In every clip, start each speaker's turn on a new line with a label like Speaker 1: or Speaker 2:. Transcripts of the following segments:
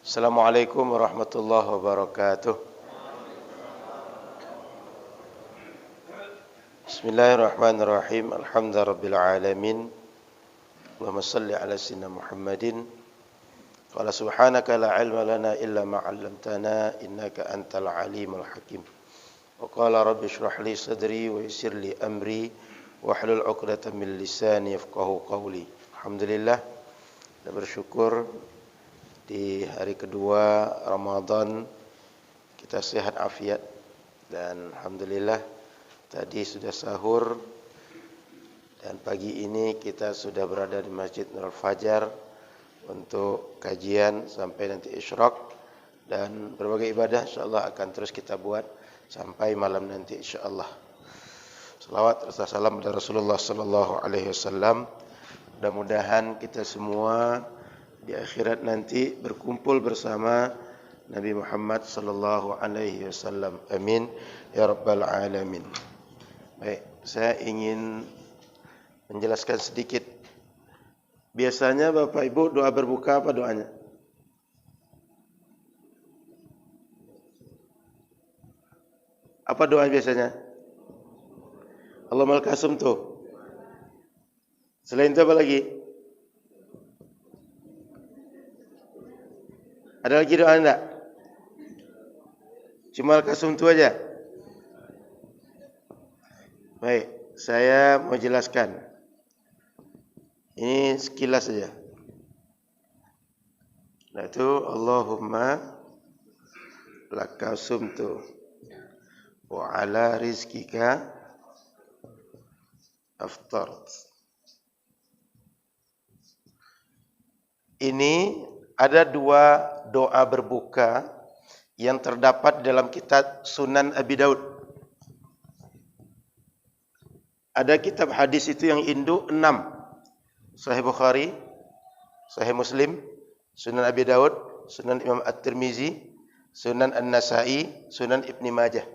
Speaker 1: Assalamualaikum warahmatullahi wabarakatuh. Bismillahirrahmanirrahim. Alhamdulillahirabbil alamin. Allahumma shalli ala sayyidina Muhammadin. Qala subhanaka la ilma lana illa ma 'allamtana innaka antal alimul hakim. Wa qala rabbi shrah li sadri wa yassir li amri wahlul 'uqdatam min lisani yafqahu qawli. Alhamdulillah, kita bersyukur di hari kedua Ramadan kita sehat afiat dan alhamdulillah tadi sudah sahur dan pagi ini kita sudah berada di Masjid Nurul Fajar untuk kajian sampai nanti isyraq dan berbagai ibadah insyaallah akan terus kita buat sampai malam nanti insyaallah. Salawat serta salam kepada Rasulullah sallallahu alaihi wasallam. Mudah-mudahan kita semua di akhirat nanti berkumpul bersama Nabi Muhammad sallallahu alaihi wasallam. Amin ya rabbal alamin. Baik, saya ingin menjelaskan sedikit. Biasanya Bapak Ibu doa berbuka apa doanya? Apa doa biasanya? Allahumma al-kasum tuh. Selain itu apa lagi? Ada lagi doa enggak? Cuma al-kasum itu aja. Baik, saya mau jelaskan. Ini sekilas saja. Nah itu Allahumma laka sumtu wa ala rizkika aftart. Ini ada dua doa berbuka yang terdapat dalam kitab Sunan Abi Daud. Ada kitab hadis itu yang induk 6. Sahih Bukhari, Sahih Muslim, Sunan Abi Daud, Sunan Imam At-Tirmizi, Sunan An-Nasa'i, Sunan Ibn Majah.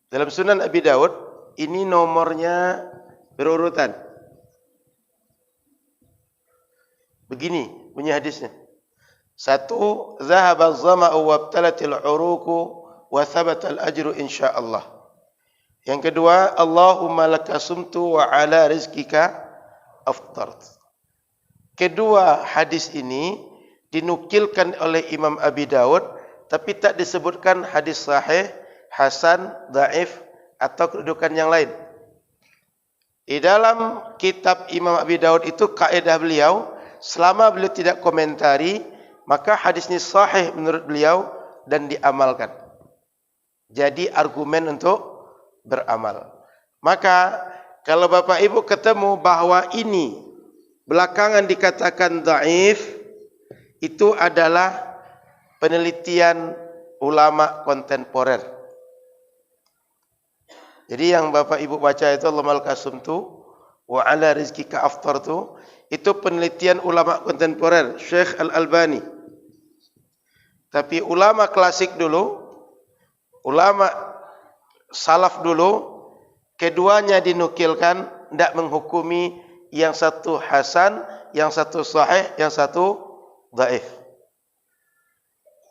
Speaker 1: Dalam Sunan Abi Daud, ini nomornya berurutan. Begini bunyi hadisnya. 1. Zahaba az-zama'u wabtalatil 'uruqu wa thabata al-ajru insyaallah. Yang kedua, Allahumma lakasumtu wa ala rizkika aftart. Kedua hadis ini dinukilkan oleh Imam Abi Daud tapi tak disebutkan hadis sahih, hasan, dhaif atau kedudukan yang lain. Di dalam kitab Imam Abi Daud itu kaidah beliau, selama beliau tidak komentari, maka hadis ini sahih menurut beliau dan diamalkan. Jadi argumen untuk beramal. Maka kalau Bapak Ibu ketemu bahwa ini belakangan dikatakan dhaif, itu adalah penelitian ulama kontemporer. Jadi yang Bapak Ibu baca itu Allahumma al-kasumtu wa ala rizkika aftartu, itu penelitian ulama kontemporer Syekh Al-Albani. Tapi ulama klasik dulu, ulama salaf dulu, keduanya dinukilkan, tidak menghukumi yang satu hasan, yang satu sahih, yang satu dhaif.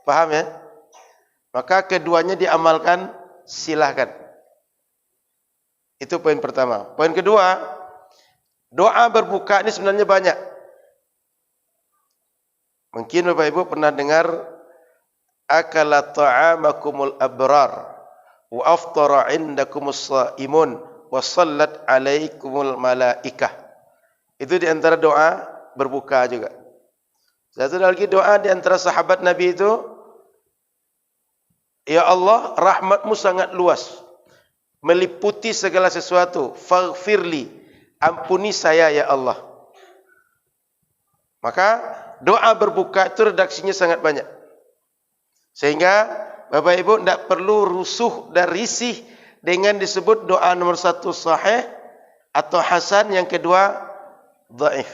Speaker 1: Paham ya? Maka keduanya diamalkan, silahkan. Itu poin pertama. Poin kedua, doa berbuka ini sebenarnya banyak. Mungkin Bapak Ibu pernah dengar akala ta'amakumul abrar wa aftara indakumus shaimun wa sallat alaikumul malaikah. Itu di antara doa berbuka juga. Satu lagi doa di antara sahabat Nabi itu, ya Allah, rahmatmu sangat luas, meliputi segala sesuatu. Faghfirli, ampuni saya ya Allah. Maka doa berbuka itu redaksinya sangat banyak. Sehingga Bapak Ibu tidak perlu rusuh dan risih dengan disebut doa nomor 1 sahih atau hasan, yang kedua dhaif.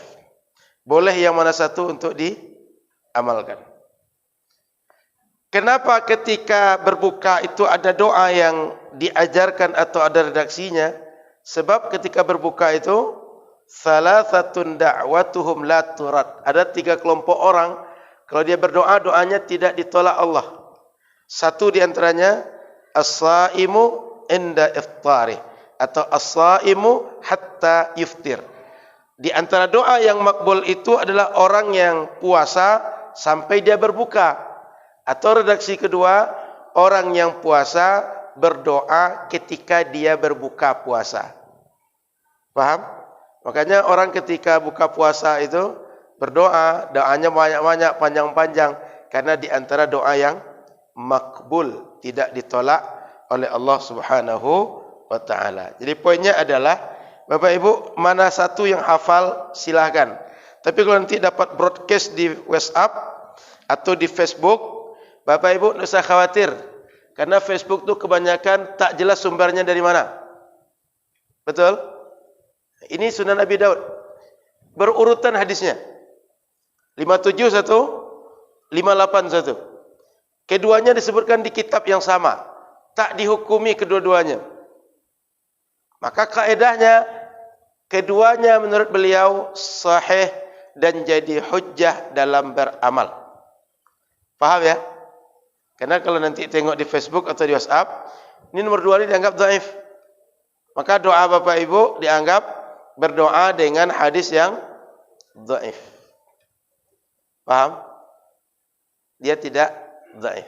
Speaker 1: Boleh yang mana satu untuk diamalkan. Kenapa ketika berbuka itu ada doa yang diajarkan atau ada redaksinya? Sebab ketika berbuka itu salasatun da'watuhum la turad. Ada 3 kelompok orang Kalau dia berdoa, doanya tidak ditolak Allah. Satu di antaranya as-saimu inda iftarih atau as-saimu hatta yuftir. Di antara doa yang makbul itu adalah orang yang puasa sampai dia berbuka. Atau redaksi kedua, orang yang puasa berdoa ketika dia berbuka puasa. Paham? Makanya orang ketika buka puasa itu berdoa, doanya banyak-banyak, panjang-panjang. Karena di antara doa yang makbul, tidak ditolak oleh Allah Subhanahu wa ta'ala. Jadi poinnya adalah, Bapak Ibu, mana satu yang hafal silahkan. Tapi kalau nanti dapat broadcast di WhatsApp atau di Facebook, Bapak Ibu tidak usah khawatir. Karena Facebook itu kebanyakan tak jelas sumbernya dari mana. Betul? Ini Sunan Abi Daud. Berurutan hadisnya. 571, 581. Keduanya disebutkan di kitab yang sama. Tak dihukumi kedua-duanya. Maka kaedahnya, keduanya menurut beliau sahih dan jadi hujjah dalam beramal. Paham ya? Karena kalau nanti tengok di Facebook atau di WhatsApp, ini nomor 2 ini dianggap dhaif. Maka doa Bapak Ibu dianggap berdoa dengan hadis yang dhaif. Paham? Dia tidak dhaif.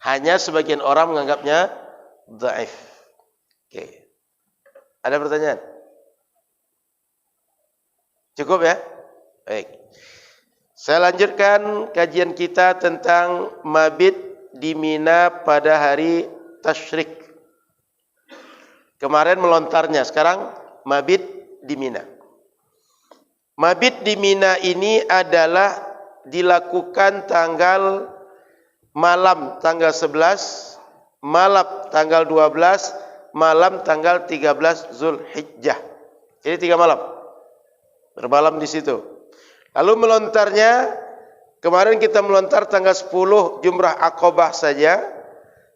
Speaker 1: Hanya sebagian orang menganggapnya dhaif. Oke. Ada pertanyaan? Cukup ya? Baik. Saya lanjutkan kajian kita tentang mabit di Mina pada hari tasyrik. Kemarin melontarnya, sekarang mabit di Mina. Mabit di Mina ini adalah dilakukan tanggal malam tanggal 11, malam tanggal 12, malam tanggal 13 Zulhijjah. Jadi 3 malam. Bermalam di situ. Lalu melontarnya, kemarin kita melontar tanggal 10 Jumrah Aqabah saja,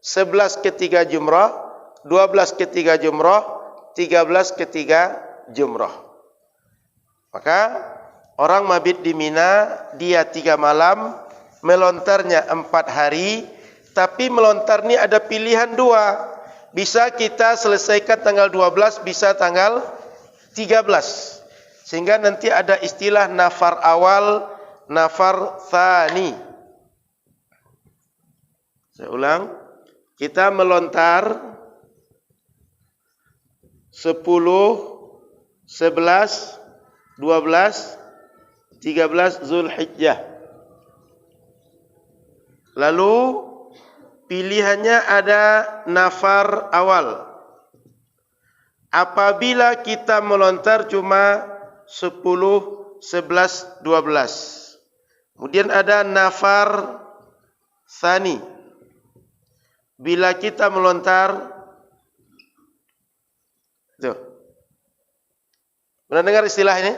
Speaker 1: 11 ketiga Jumrah, 12 ketiga Jumrah, 13 ketiga Jumrah. Maka orang mabit di Mina, dia 3 malam, melontarnya 4 hari, tapi melontar ini ada pilihan 2. Bisa kita selesaikan tanggal 12, bisa tanggal 13. Sehingga nanti ada istilah nafar awal, nafar tsani. Saya ulang. Kita melontar 10, 11, 12, 13 Zulhijjah. Lalu pilihannya ada nafar awal. Apabila kita melontar cuma 10, 11, 12. Kemudian ada nafar tsani. Bila kita melontar, tuh. Pernah dengar istilah ini?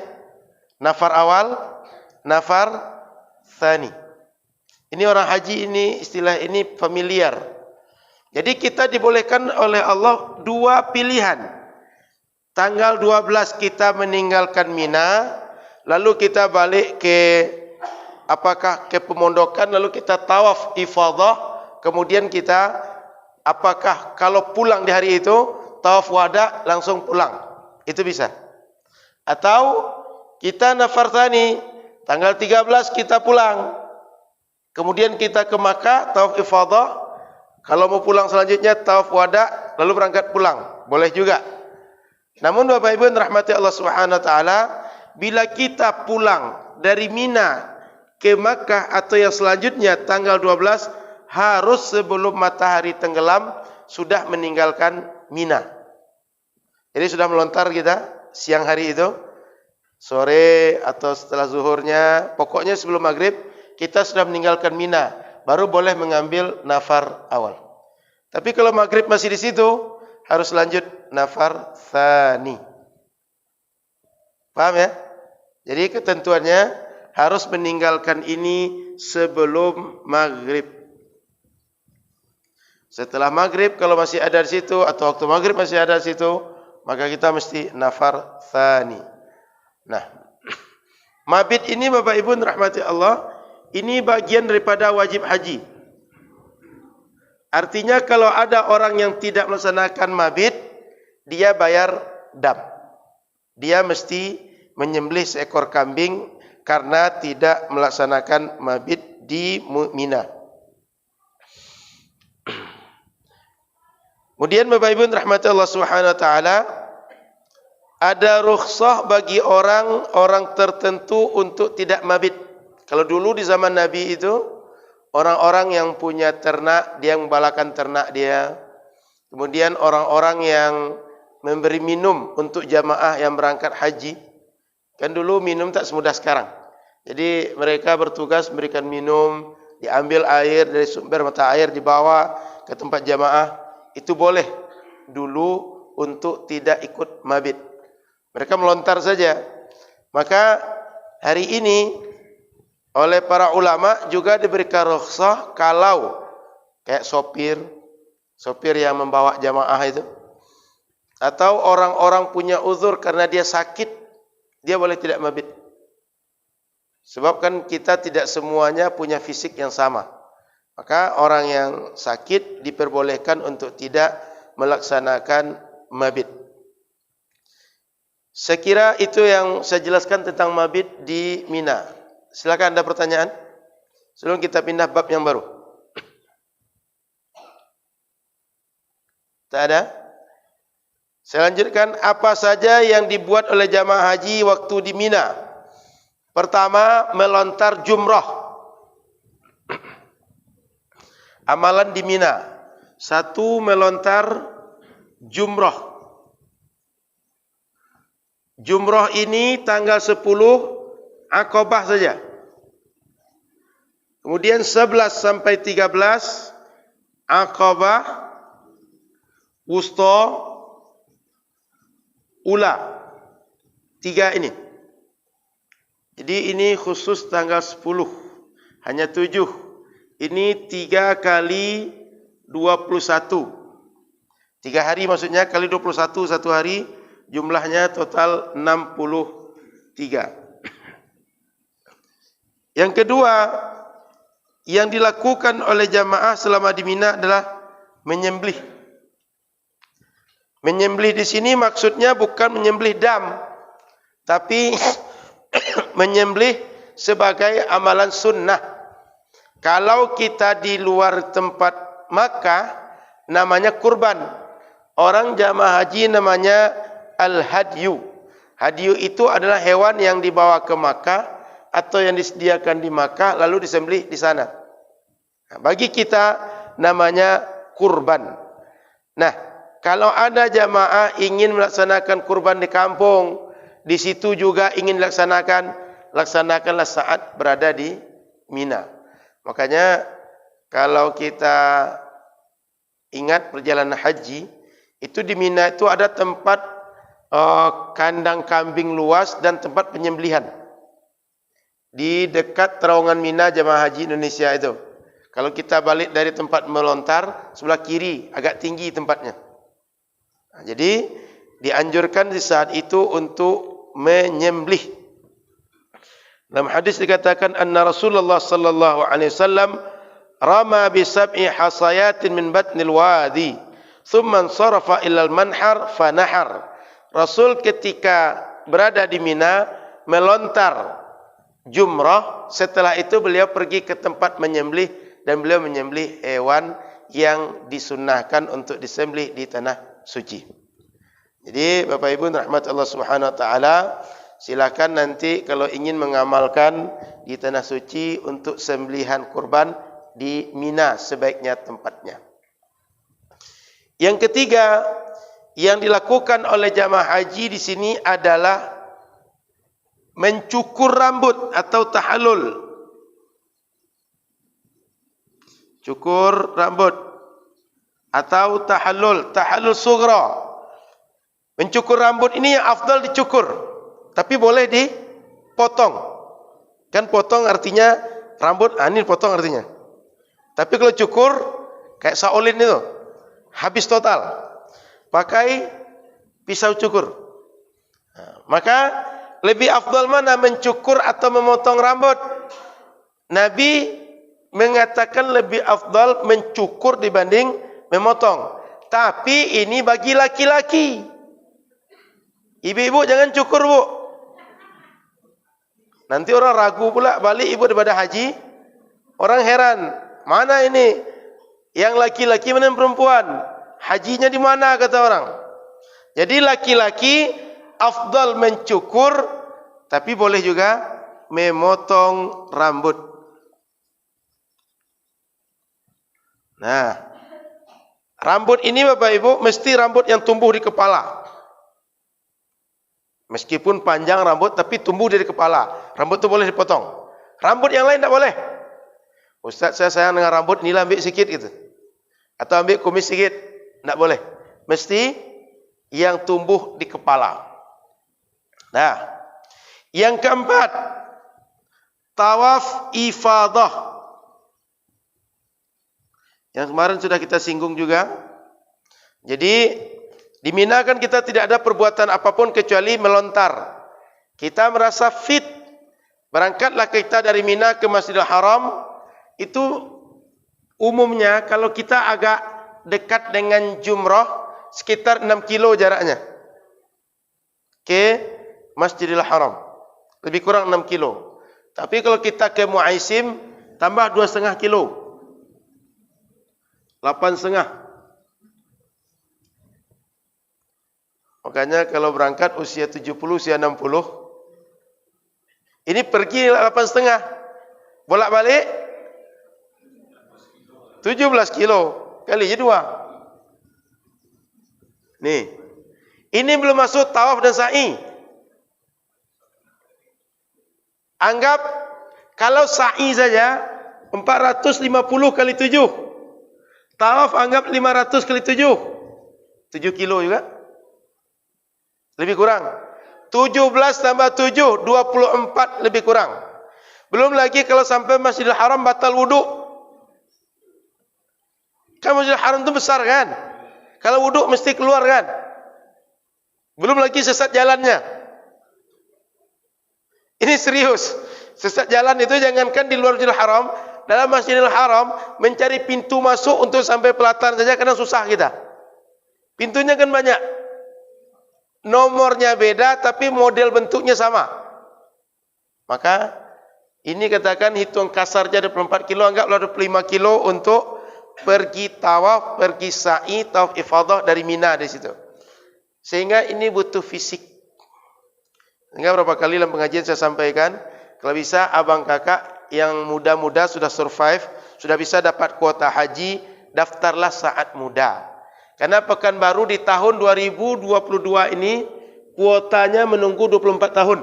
Speaker 1: Nafar awal, nafar tsani. Ini orang haji ini, istilah ini familiar. Jadi kita dibolehkan oleh Allah 2 pilihan. Tanggal 12 kita meninggalkan Mina, lalu kita balik ke pemondokan, lalu kita tawaf ifadah, kemudian kita kalau pulang di hari itu tawaf wada langsung pulang. Itu bisa. Atau kita nafar tsani, tanggal 13 kita pulang. Kemudian kita ke Makkah, tawaf ifadah. Kalau mau pulang selanjutnya tawaf wada, lalu berangkat pulang. Boleh juga. Namun Bapak Ibu yang rahmati Allah Subhanahu wa taala, bila kita pulang dari Mina ke Makkah atau yang selanjutnya tanggal 12, harus sebelum matahari tenggelam sudah meninggalkan Mina. Jadi sudah melontar kita siang hari itu, sore atau setelah zuhurnya, pokoknya sebelum maghrib kita sudah meninggalkan Mina, baru boleh mengambil nafar awal. Tapi kalau maghrib masih di situ, harus lanjut nafar tsani. Paham ya? Jadi ketentuannya harus meninggalkan ini sebelum maghrib. Setelah maghrib kalau masih ada di situ, atau waktu maghrib masih ada di situ, maka kita mesti nafar tsani. Nah, mabit ini Bapak Ibu rahmati Allah, Ini bagian daripada wajib haji. Artinya kalau ada orang yang tidak melaksanakan mabit, dia bayar dam. Dia mesti menyembelih seekor kambing karena tidak melaksanakan mabit di Mina. Kemudian Bapak Ibu rahmati Allah Subhanahu wa taala, ada rukhsah bagi orang tertentu untuk tidak mabit. Kalau dulu di zaman Nabi itu, orang-orang yang punya ternak, dia membalakan ternak dia. Kemudian orang-orang yang memberi minum untuk jamaah yang berangkat haji. Kan dulu minum tak semudah sekarang. Jadi mereka bertugas memberikan minum, diambil air dari sumber mata air, dibawa ke tempat jamaah. Itu boleh dulu untuk tidak ikut mabit. Mereka melontar saja. Maka hari ini oleh para ulama juga diberikan rukhsah kalau kayak sopir yang membawa jamaah itu, atau orang-orang punya uzur karena dia sakit, dia boleh tidak mabit. Sebab kan kita tidak semuanya punya fisik yang sama. Maka orang yang sakit diperbolehkan untuk tidak melaksanakan mabit. Saya kira itu yang saya jelaskan tentang mabit di Mina. Silakan ada pertanyaan sebelum kita pindah bab yang baru. Tak ada? Saya lanjutkan, apa saja yang dibuat oleh jamaah haji waktu di Mina. Pertama, melontar jumrah. Amalan di Mina. 1, melontar jumrah. Jumrah ini tanggal 10 Aqabah saja. Kemudian 11 sampai 13 Aqabah, Wusta, Ula. 3 ini. Jadi ini khusus tanggal 10. Hanya 7. Ini 3 kali 21. 3 hari maksudnya kali 21 satu hari, jumlahnya total 63. Yang kedua, yang dilakukan oleh jamaah selama di Mina adalah menyembelih. Menyembelih di sini maksudnya bukan menyembelih dam, tapi menyembelih sebagai amalan sunnah. Kalau kita di luar tempat Makkah, namanya kurban. Orang jamaah haji namanya al-hadyu. Hadyu itu adalah hewan yang dibawa ke Makkah atau yang disediakan di Makkah lalu disembelih di sana. Nah, bagi kita namanya kurban. Nah, kalau ada jamaah ingin melaksanakan kurban di kampung, di situ juga ingin laksanakanlah saat berada di Mina. Makanya kalau kita ingat perjalanan haji, itu di Mina itu ada tempat kandang kambing luas dan tempat penyembelihan. Di dekat terowongan Mina jamaah haji Indonesia itu. Kalau kita balik dari tempat melontar, sebelah kiri agak tinggi tempatnya. Nah, jadi dianjurkan di saat itu untuk menyembelih. Dalam hadis dikatakan anna Rasulullah sallallahu alaihi wasallam rama bi sab'i hasayatin min batnil wadi thumma sarafa ila al-manhar fanahar. Rasul ketika berada di Mina melontar jumrah, setelah itu beliau pergi ke tempat menyembelih dan beliau menyembelih hewan yang disunnahkan untuk disembelih di tanah suci. Jadi Bapak Ibu rahmat Allah Subhanahu wa taala, silakan nanti kalau ingin mengamalkan di tanah suci untuk sembelihan kurban di Mina sebaiknya tempatnya. Yang ketiga yang dilakukan oleh jamaah haji di sini adalah mencukur rambut atau tahallul. Cukur rambut atau tahallul sughra. Mencukur rambut ini yang afdal dicukur. Tapi boleh dipotong. Kan potong artinya rambut, ini potong artinya. Tapi kalau cukur, kayak Shaolin itu, habis total. Pakai pisau cukur. Nah, maka lebih afdal mana mencukur atau memotong rambut? Nabi mengatakan lebih afdal mencukur dibanding memotong. Tapi ini bagi laki-laki. Ibu-ibu jangan cukur, Bu. Nanti orang ragu pula balik ibu daripada haji. Orang heran, mana ini? Yang laki-laki mana yang perempuan? Hajinya di mana kata orang? Jadi laki-laki afdal mencukur, tapi boleh juga memotong rambut. Nah, rambut ini Bapak Ibu mesti rambut yang tumbuh di kepala. Meskipun panjang rambut tapi tumbuh dari kepala. Rambut itu boleh dipotong. Rambut yang lain tidak boleh. Ustaz, saya sayang dengan rambut, inilah ambil sikit gitu. Atau ambil kumis sikit. Tidak boleh. Mesti yang tumbuh di kepala. Nah, yang keempat, tawaf ifadah. Yang kemarin sudah kita singgung juga. Jadi di Mina kan kita tidak ada perbuatan apapun kecuali melontar. Kita merasa fit. Berangkatlah kita dari Mina ke Masjidil Haram. Itu umumnya kalau kita agak dekat dengan Jumrah sekitar 6 kilo jaraknya ke Masjidil Haram. Lebih kurang 6 kilo. Tapi kalau kita ke Muaisim tambah 2,5 kilo. 8,5. Makanya kalau berangkat usia 70, usia 60, ini pergi 8,5. Bolak-balik 17 kilo kali je 2. Nih. Ini belum masuk tawaf dan sa'i. Anggap kalau sa'i saja 450 kali 7. Tawaf anggap 500 kali 7. 7 kilo juga. Lebih kurang. 17 tambah 7, 24 lebih kurang. Belum lagi kalau sampai Masjidil Haram batal wuduk. Kan Masjidil Haram itu besar kan? Kalau wuduk mesti keluar kan? Belum lagi sesat jalannya. Ini serius. Sesat jalan itu jangankan di luar Masjidil Haram, dalam Masjidil Haram mencari pintu masuk untuk sampai pelataran saja kadang susah kita. Pintunya kan banyak. Nomornya beda tapi model bentuknya sama. Maka ini katakan hitung kasarnya 24 kilo, anggaplah 25 kilo untuk pergi tawaf, pergi sa'i, tawaf ifadah dari Mina di situ. Sehingga ini butuh fisik. Sehingga berapa kali dalam pengajian saya sampaikan, kalau bisa abang kakak yang muda-muda sudah survive, sudah bisa dapat kuota haji, daftarlah saat muda. Karena Pekanbaru di tahun 2022 ini kuotanya menunggu 24 tahun.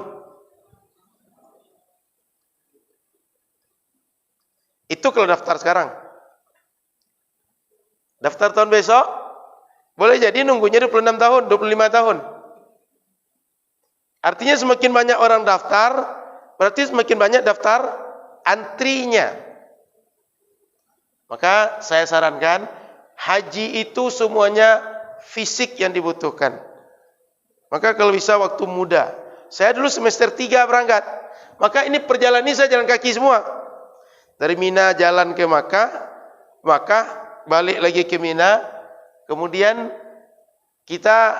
Speaker 1: Itu kalau daftar sekarang. Daftar tahun besok, boleh jadi nunggunya 26 tahun, 25 tahun. Artinya semakin banyak orang daftar, berarti semakin banyak daftar antrinya. Maka saya sarankan, haji itu semuanya fisik yang dibutuhkan. Maka kalau bisa waktu muda. Saya dulu semester 3 berangkat. Maka ini perjalanan ini saya jalan kaki semua. Dari Mina jalan ke Makkah, balik lagi ke Mina. Kemudian kita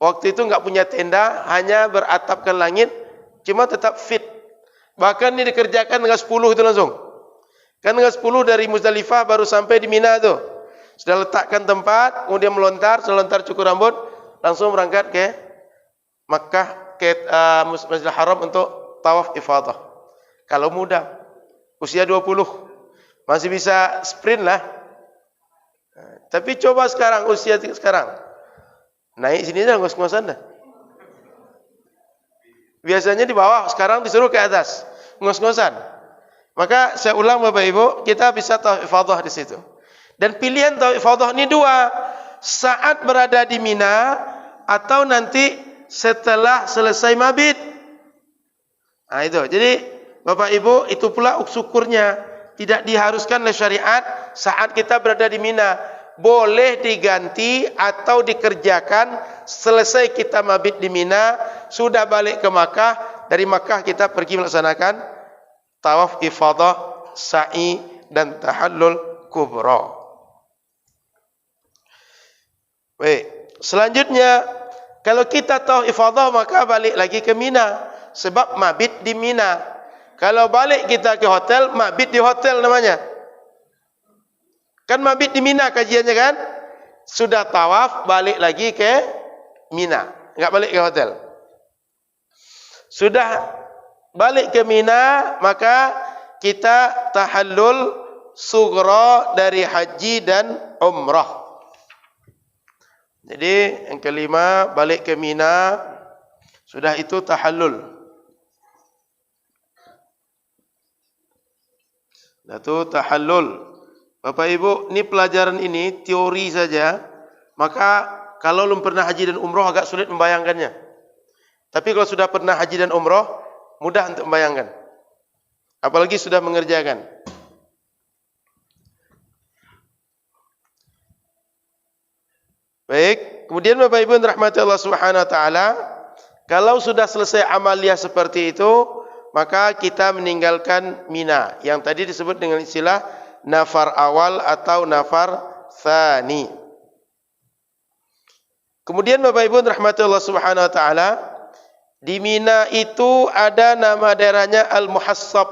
Speaker 1: waktu itu enggak punya tenda, hanya beratapkan langit, cuma tetap fit. Bahkan ini dikerjakan dengan 10 itu langsung. Kan dengan 10 dari Muzdalifah baru sampai di Mina tu. Sudah letakkan tempat, kemudian melontar, selontar cukur rambut, langsung berangkat ke Makkah, ke Masjidil Haram untuk tawaf ifadah. Kalau muda, usia 20, masih bisa sprint lah. Tapi coba sekarang, usia sekarang, naik sini dah, ngos-ngosan dah. Biasanya di bawah, sekarang disuruh ke atas, ngos-ngosan. Maka saya ulang Bapak Ibu, kita bisa tawaf ifadah di situ. Dan pilihan tawaf ifadah ini dua, saat berada di Mina atau nanti setelah selesai mabit. Nah itu, jadi Bapak Ibu itu pula syukurnya, tidak diharuskan oleh syariat saat kita berada di Mina. Boleh diganti atau dikerjakan selesai kita mabit di Mina, sudah balik ke Makkah, dari Makkah kita pergi melaksanakan tawaf ifadah, sa'i dan tahallul kubra. Baik, selanjutnya kalau kita tawaf ifadah maka balik lagi ke Mina, sebab mabit di Mina. Kalau balik kita ke hotel, mabit di hotel namanya. Kan mabit di Mina kajiannya kan? Sudah tawaf, balik lagi ke Mina, enggak balik ke hotel. Sudah balik ke Mina, maka kita tahallul sughra dari haji dan umrah. Jadi yang kelima, balik ke Mina, sudah itu tahallul. Itu tahallul. Bapak Ibu, ini pelajaran ini teori saja, maka kalau belum pernah haji dan umrah agak sulit membayangkannya. Tapi kalau sudah pernah haji dan umrah, mudah untuk membayangkan. Apalagi sudah mengerjakan. Baik, kemudian Bapak Ibu yang dirahmati Allah Subhanahu wa taala, kalau sudah selesai amaliyah seperti itu, maka kita meninggalkan Mina yang tadi disebut dengan istilah nafar awal atau nafar tsani. Kemudian Bapak Ibu yang dirahmati Allah Subhanahu wa taala, di Mina itu ada nama daerahnya Al-Muhassab.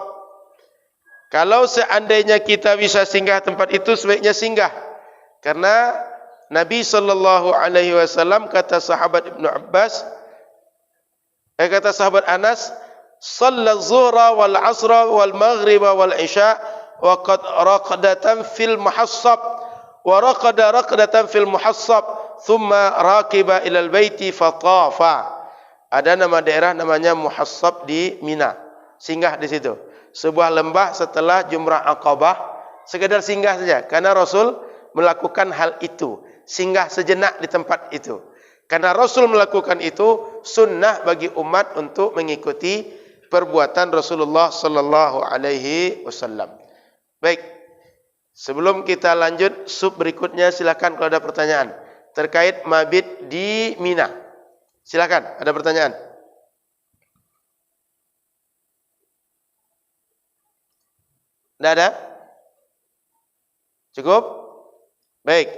Speaker 1: Kalau seandainya kita bisa singgah tempat itu, sebaiknya singgah. Karena Nabi SAW kata sahabat Ibnu Abbas, kata sahabat Anas, "Shalla zuhra wal asra wal maghriba wal isya wa qad raqadatan fil muhassab wa raqada raqdatan fil muhassab thumma raqiba ila al baiti fatafa." Ada nama daerah namanya Muhassab di Mina. Singgah di situ. Sebuah lembah setelah Jumrah Aqabah, sekedar singgah saja karena Rasul melakukan hal itu. Singgah sejenak di tempat itu. Karena Rasul melakukan itu, sunnah bagi umat untuk mengikuti perbuatan Rasulullah sallallahu alaihi wasallam. Baik. Sebelum kita lanjut sub berikutnya, silakan kalau ada pertanyaan terkait mabit di Mina. Silakan, ada pertanyaan? Tidak ada? Cukup? Baik.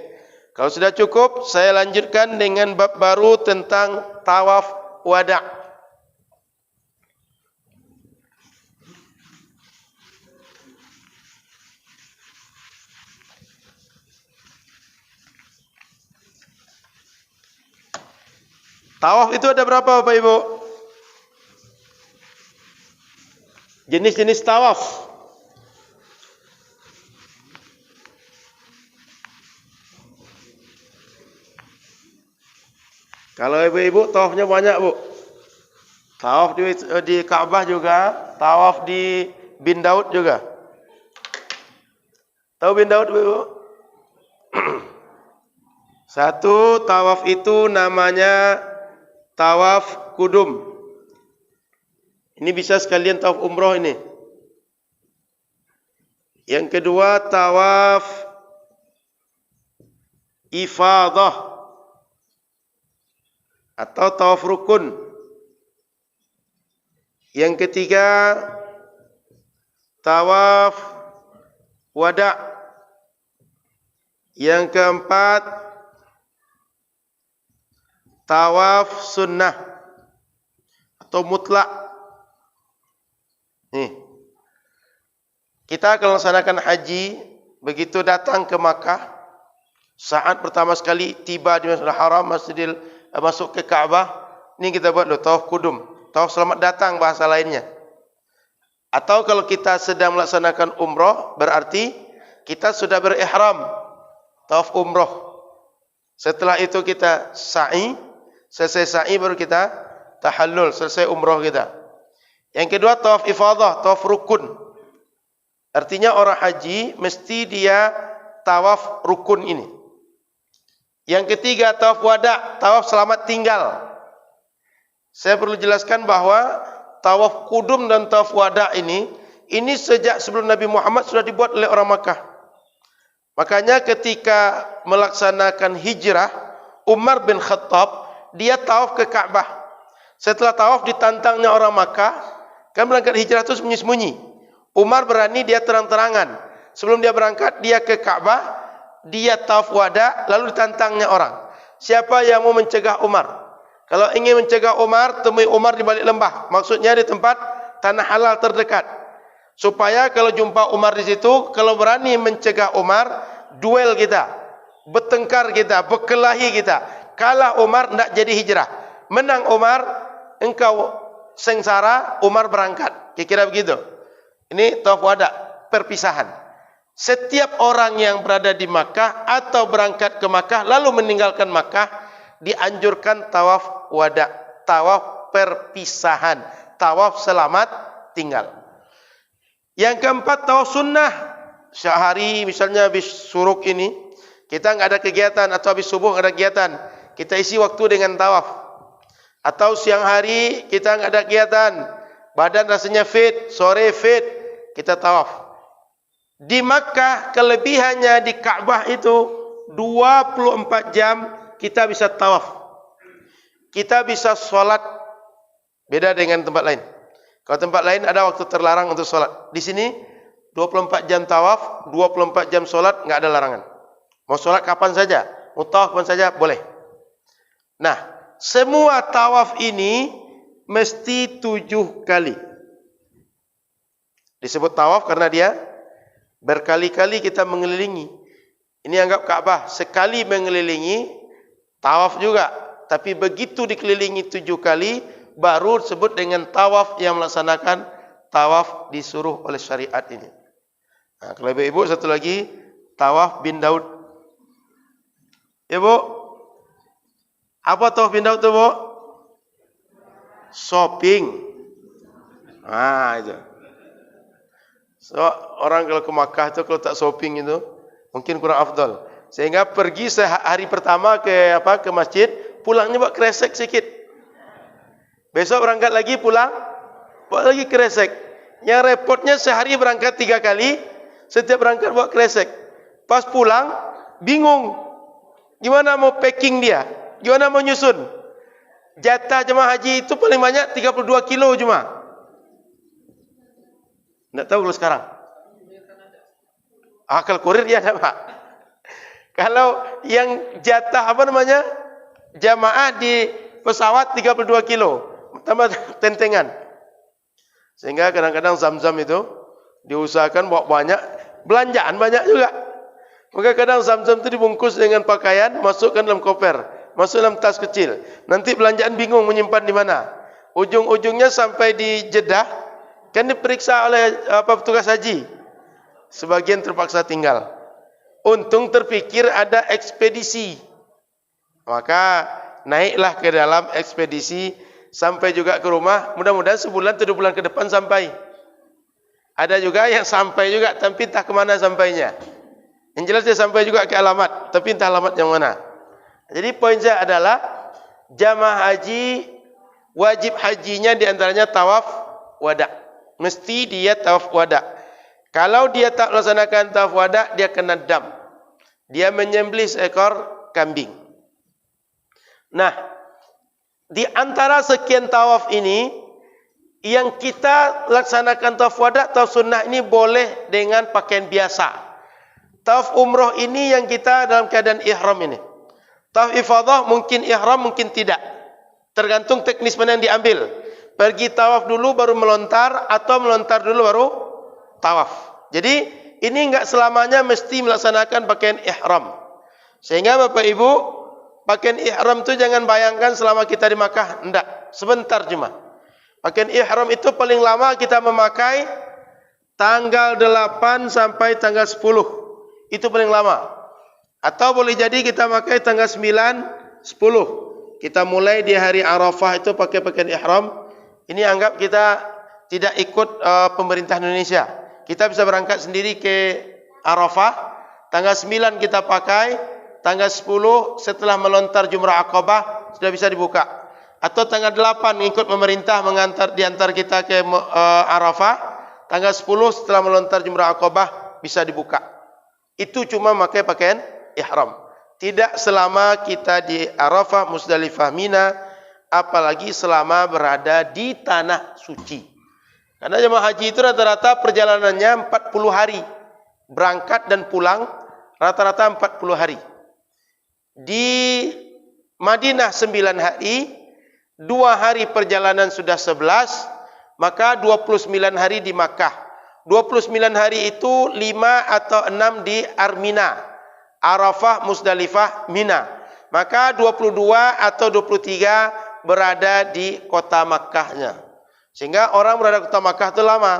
Speaker 1: Kalau sudah cukup, saya lanjutkan dengan bab baru tentang tawaf wada'. Tawaf itu ada berapa Bapak Ibu? Jenis-jenis tawaf. Kalau ibu-ibu tawafnya banyak Bu. Tawaf di Ka'bah juga, tawaf di Bin Daud juga. Tahu Bin Daud Bu? Satu tawaf itu namanya tawaf kudum. Ini bisa sekalian tawaf umroh ini. Yang kedua tawaf ifadah atau tawaf rukun. Yang ketiga tawaf wada'. Yang keempat tawaf sunnah atau mutlak. Nih. Kita kalau melaksanakan haji, begitu datang ke Makkah, saat pertama sekali tiba di Masjidil Haram, masuk ke Ka'bah, ini kita buat tawaf kudum, tawaf selamat datang bahasa lainnya. Atau kalau kita sedang melaksanakan umroh, berarti kita sudah berihram, tawaf umroh. Setelah itu kita sa'i, selesai sa'i baru kita tahallul, selesai umroh kita. Yang kedua tawaf ifadah, tawaf rukun. Artinya orang haji mesti dia tawaf rukun ini. Yang ketiga tawaf wada', tawaf selamat tinggal. Saya perlu jelaskan bahwa tawaf kudum dan tawaf wada' ini sejak sebelum Nabi Muhammad sudah dibuat oleh orang Makkah. Makanya ketika melaksanakan hijrah, Umar bin Khattab, dia tawaf ke Ka'bah. Setelah tawaf ditantangnya orang Makkah, kan berangkat hijrah itu sembunyi-sembunyi. Umar berani, dia terang-terangan. Sebelum dia berangkat, dia ke Ka'bah, dia tawaf wada, lalu ditantangnya orang. Siapa yang mau mencegah Umar? Kalau ingin mencegah Umar, temui Umar di balik lembah. Maksudnya di tempat tanah halal terdekat. Supaya kalau jumpa Umar di situ, kalau berani mencegah Umar, duel kita, bertengkar kita, berkelahi kita. Kalah Umar, tidak jadi hijrah. Menang Umar, engkau sengsara, Umar berangkat. Kira-kira begitu. Ini tawaf wada, perpisahan. Setiap orang yang berada di Makkah atau berangkat ke Makkah lalu meninggalkan Makkah dianjurkan tawaf wada, tawaf perpisahan, tawaf selamat tinggal. Yang keempat, tawaf sunnah. Sehari misalnya habis suruk ini, kita enggak ada kegiatan atau habis subuh enggak ada kegiatan, kita isi waktu dengan tawaf. Atau siang hari kita enggak ada kegiatan, badan rasanya fit, sore fit, kita tawaf. Di Makkah kelebihannya di Ka'bah itu 24 jam kita bisa tawaf. Kita bisa sholat, beda dengan tempat lain. Kalau tempat lain ada waktu terlarang untuk sholat. Di sini 24 jam tawaf, 24 jam sholat, enggak ada larangan. Mau sholat kapan saja, mau tawaf kapan saja, boleh. Nah, semua tawaf ini mesti 7 kali. Disebut tawaf karena dia berkali-kali kita mengelilingi. Ini anggap Ka'bah, sekali mengelilingi, tawaf juga. Tapi begitu dikelilingi 7 kali, baru disebut dengan tawaf yang melaksanakan tawaf disuruh oleh syariat ini. Nah, kalau ibu satu lagi, tawaf bin Daud. Ibu, apa tawaf bin Daud itu, Bu? Shopping. Nah, itu. So, orang kalau ke Makkah itu kalau tak shopping itu mungkin kurang afdal. Sehingga pergi hari pertama ke masjid, pulangnya buat kresek sikit. Besok berangkat lagi pulang, buat lagi kresek. Yang repotnya sehari berangkat 3 kali, setiap berangkat buat kresek. Pas pulang bingung. Gimana mau packing dia? Gimana mau nyusun? Jatah jemaah haji itu paling banyak 32 kilo cuma. Tidak tahu kalau sekarang. Kalau kurir ya ada, Pak. Kalau yang jatah jamaah di pesawat 32 kilo. Tambah tentengan. Sehingga kadang-kadang zam-zam itu diusahakan bawa banyak. Belanjaan banyak juga. Maka kadang zam-zam itu dibungkus dengan pakaian, masukkan dalam koper. Masuk dalam tas kecil. Nanti belanjaan bingung menyimpan di mana. Ujung-ujungnya sampai di Jeddah. Kan diperiksa oleh petugas haji. Sebagian terpaksa tinggal. Untung terpikir ada ekspedisi. Maka naiklah ke dalam ekspedisi sampai juga ke rumah. Mudah-mudahan sebulan atau 2 bulan ke depan sampai. Ada juga yang sampai juga tapi entah ke mana sampainya. Yang jelas dia sampai juga ke alamat, tapi entah alamat yang mana. Jadi poin saya adalah jamaah haji wajib hajinya diantaranya tawaf wada. Mesti dia tawaf wada. Kalau dia tak melaksanakan tawaf wada, dia kena dam. Dia menyembelih seekor kambing. Nah, di antara sekian tawaf ini, yang kita laksanakan tawaf wada, tawaf sunnah ini boleh dengan pakaian biasa. Tawaf umroh ini yang kita dalam keadaan ihram ini. Tawaf ifadah mungkin ihram, mungkin tidak. Tergantung teknis mana yang diambil. Pergi tawaf dulu baru melontar atau melontar dulu baru tawaf. Jadi ini enggak selamanya mesti melaksanakan pakaian ihram. Sehingga Bapak Ibu, pakaian ihram itu jangan bayangkan selama kita di Makkah, enggak, sebentar cuma. Pakaian ihram itu paling lama kita memakai tanggal 8 sampai tanggal 10. Itu paling lama. Atau boleh jadi kita pakai tanggal 9, 10. Kita mulai di hari Arafah itu pakai pakaian ihram. Ini anggap kita tidak ikut pemerintah Indonesia. Kita bisa berangkat sendiri ke Arafah. Tanggal 9 kita pakai. Tanggal 10 setelah melontar Jumrah Aqabah sudah bisa dibuka. Atau tanggal 8 ikut pemerintah diantar kita ke Arafah. Tanggal 10 setelah melontar Jumrah Aqabah bisa dibuka. Itu cuma pakai pakaian ihram. Tidak selama kita di Arafah, Musdalifah, Mina. Apalagi selama berada di tanah suci. Karena jemaah haji itu rata-rata perjalanannya 40 hari. Berangkat dan pulang rata-rata 40 hari. Di Madinah 9 hari, 2 hari perjalanan sudah 11, maka 29 hari di Makkah. 29 hari itu 5 atau 6 di Armina, Arafah, Musdalifah, Mina. Maka 22 atau 23 berada di kota Makkahnya. Sehingga orang berada di kota Makkah itu lama.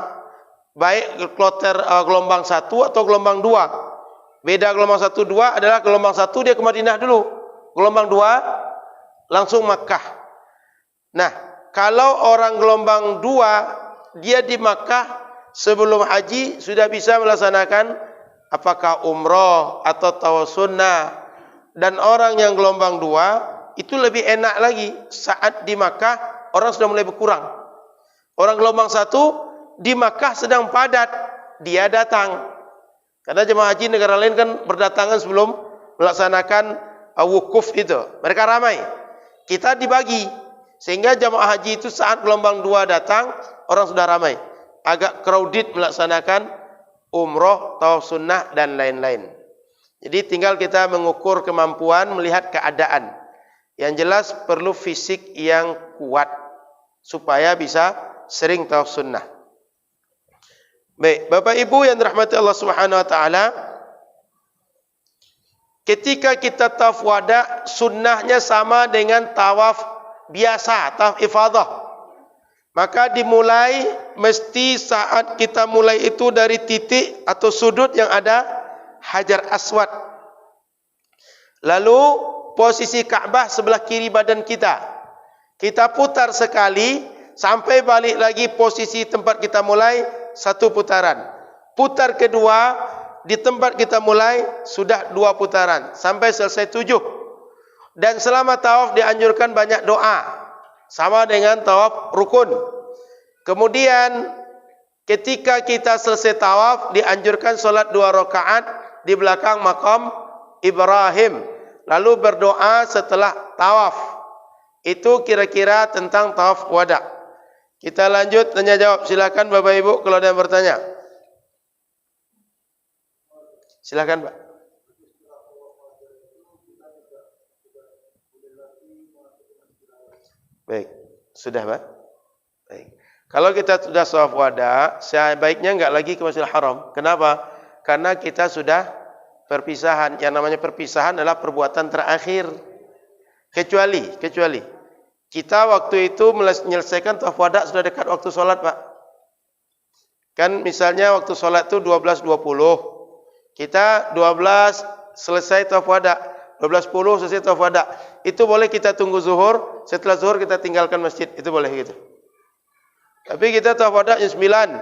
Speaker 1: Baik kloter gelombang 1 atau gelombang 2. Beda gelombang 1, 2 adalah gelombang 1 dia ke Madinah dulu. Gelombang 2 langsung Makkah. Nah, kalau orang gelombang 2 dia di Makkah sebelum haji sudah bisa melaksanakan apakah umroh atau tawaf sunnah. Dan orang yang gelombang 2 itu lebih enak lagi. Saat di Makkah orang sudah mulai berkurang. Orang gelombang 1 di Makkah sedang padat, dia datang. Karena jemaah haji negara lain kan berdatangan sebelum melaksanakan wukuf itu. Mereka ramai. Kita dibagi. Sehingga jemaah haji itu saat gelombang 2 datang, orang sudah ramai. Agak crowded melaksanakan umroh, tawaf sunnah dan lain-lain. Jadi tinggal kita mengukur kemampuan, melihat keadaan. Yang jelas perlu fisik yang kuat supaya bisa sering tawaf sunnah. Baik, Bapak Ibu yang dirahmati Allah Subhanahu wa taala, ketika kita tawaf wada, sunnahnya sama dengan tawaf biasa, tawaf ifadah. Maka dimulai mesti saat kita mulai itu dari titik atau sudut yang ada Hajar Aswad. Lalu posisi Ka'bah sebelah kiri badan kita. Kita putar sekali sampai balik lagi posisi tempat kita mulai, 1 putaran. Putar kedua di tempat kita mulai sudah 2 putaran sampai selesai 7. Dan selama tawaf dianjurkan banyak doa, sama dengan tawaf rukun. Kemudian ketika kita selesai tawaf dianjurkan solat 2 rakaat di belakang makam Ibrahim, lalu berdoa setelah tawaf. Itu kira-kira tentang tawaf wada. Kita lanjut tanya jawab. Silakan Bapak Ibu kalau ada yang bertanya. Silakan Pak. Baik, sudah Pak. Baik. Kalau kita sudah tawaf wada, sebaiknya enggak lagi ke Masjidil Haram. Kenapa? Karena kita sudah perpisahan. Yang namanya perpisahan adalah perbuatan terakhir. Kecuali kita waktu itu menyelesaikan tawaf wada sudah dekat waktu sholat Pak. Kan misalnya waktu sholat itu 12.20. Kita 12 selesai tawaf wada. 12.10 selesai tawaf wada. Itu boleh kita tunggu zuhur. Setelah zuhur kita tinggalkan masjid. Itu boleh gitu. Tapi kita tawaf wada jam 9.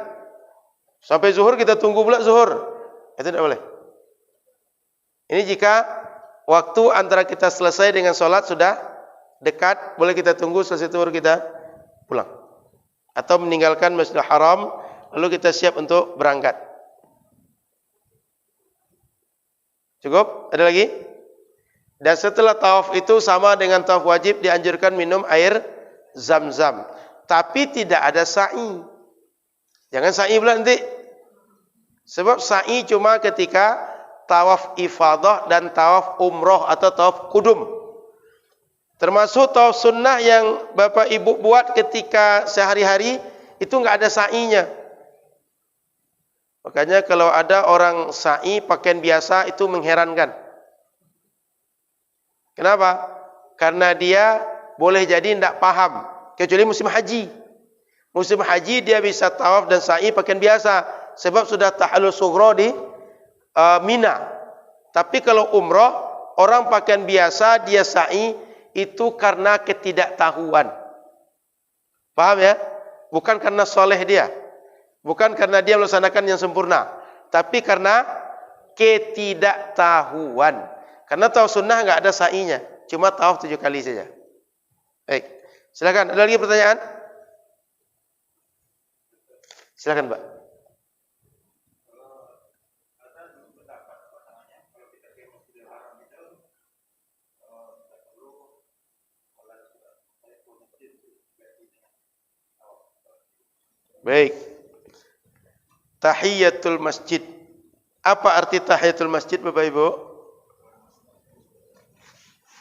Speaker 1: Sampai zuhur kita tunggu pula zuhur. Itu tidak boleh. Ini jika waktu antara kita selesai dengan sholat sudah dekat, boleh kita tunggu selesai itu baru kita pulang. Atau meninggalkan Masjidil Haram, lalu kita siap untuk berangkat. Cukup? Ada lagi? Dan setelah tawaf itu sama dengan tawaf wajib, dianjurkan minum air zam-zam. Tapi tidak ada sa'i. Jangan sa'i pula nanti. Sebab sa'i cuma ketika tawaf ifadah dan tawaf umroh atau tawaf kudum. Termasuk tawaf sunnah yang Bapak Ibu buat ketika sehari-hari itu enggak ada sa'inya. Makanya kalau ada orang sa'i pakaian biasa itu mengherankan. Kenapa? Karena dia boleh jadi tidak paham. Kecuali musim haji. Musim haji dia bisa tawaf dan sa'i pakaian biasa. Sebab sudah tahallul sughra di Mina. Tapi kalau umroh, orang pakaian biasa dia sa'i itu karena ketidaktahuan. Paham ya? Bukan karena soleh dia. Bukan karena dia melaksanakan yang sempurna. Tapi karena ketidaktahuan. Karena tawaf sunnah enggak ada sa'inya. Cuma tawaf 7 kali saja. Baik. Silakan. Ada lagi pertanyaan? Silakan Pak. Baik. Tahiyatul masjid. Apa arti tahiyatul masjid, Bapak Ibu?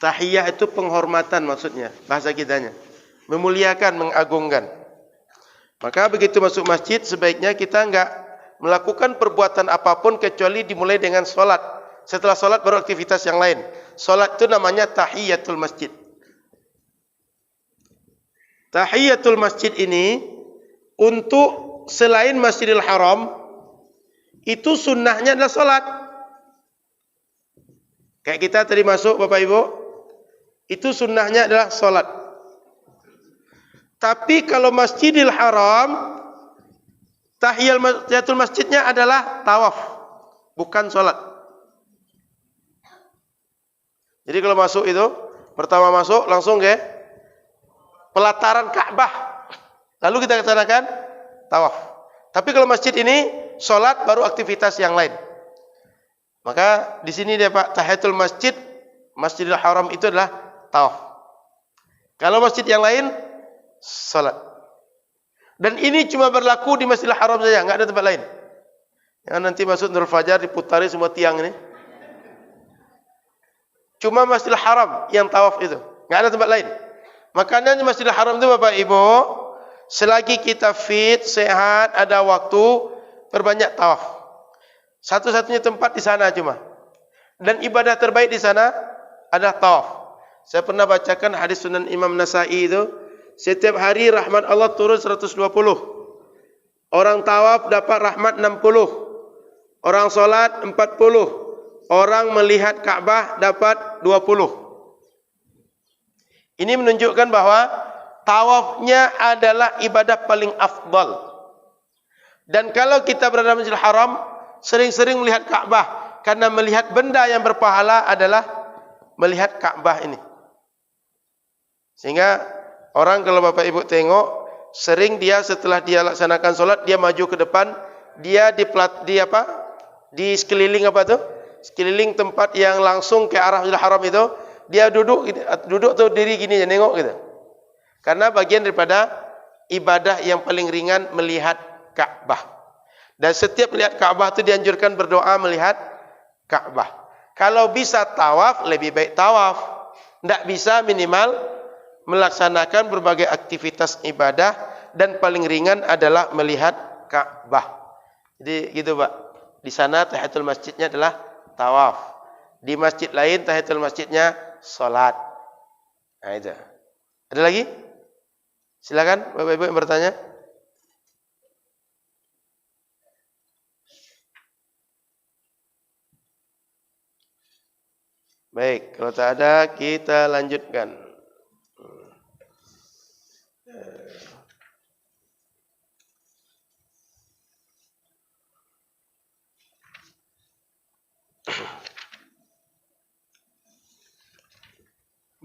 Speaker 1: Tahiyah itu penghormatan maksudnya, bahasa kitanya. Memuliakan, mengagungkan. Maka begitu masuk masjid, sebaiknya kita enggak melakukan perbuatan apapun kecuali dimulai dengan solat. Setelah solat baru aktivitas yang lain. Solat itu namanya tahiyatul masjid. Tahiyatul masjid ini untuk selain Masjidil Haram, itu sunnahnya adalah solat. Kayak kita tadi masuk, Bapak Ibu, itu sunnahnya adalah solat. Tapi kalau Masjidil Haram, tahiyatul masjidnya adalah tawaf, bukan solat. Jadi kalau masuk itu, pertama masuk langsung ke pelataran Ka'bah. Lalu kita katakan tawaf. Tapi kalau masjid ini solat baru aktivitas yang lain. Maka di sini dia Pak, tahiyatul masjid, Masjidil Haram itu adalah tawaf. Kalau masjid yang lain solat. Dan ini cuma berlaku di Masjidil Haram saja, enggak ada tempat lain. Yang nanti masuk Nurul Fajar diputari semua tiang ini. Cuma Masjidil Haram yang tawaf itu, enggak ada tempat lain. Makanya di Masjidil Haram itu Bapak Ibu, selagi kita fit, sehat, ada waktu, perbanyak tawaf. Satu-satunya tempat di sana cuma. Dan ibadah terbaik di sana adalah tawaf. Saya pernah bacakan hadis Sunan Imam Nasa'i itu, setiap hari rahmat Allah turun 120. Orang tawaf dapat rahmat 60. Orang solat 40. Orang melihat Ka'bah dapat 20. Ini menunjukkan bahwa tawafnya adalah ibadah paling afdal. Dan kalau kita berada di Masjidil Haram, sering-sering melihat Ka'bah. Karena melihat benda yang berpahala adalah melihat Ka'bah ini. Sehingga orang kalau Bapak Ibu tengok, sering dia setelah dia laksanakan solat, dia maju ke depan, dia di sekeliling apa tu? Sekeliling tempat yang langsung ke arah Masjidil Haram itu, dia duduk atau diri gini je nengok gitu. Karena bagian daripada ibadah yang paling ringan melihat Ka'bah. Dan setiap melihat Ka'bah itu dianjurkan berdoa melihat Ka'bah. Kalau bisa tawaf, lebih baik tawaf. Tidak bisa minimal melaksanakan berbagai aktivitas ibadah dan paling ringan adalah melihat Ka'bah. Jadi gitu Pak. Di sana tahiyatul masjidnya adalah tawaf. Di masjid lain tahiyatul masjidnya salat. Nah itu. Ada lagi? Silakan Bapak Ibu yang bertanya. Baik, kalau tak ada kita lanjutkan.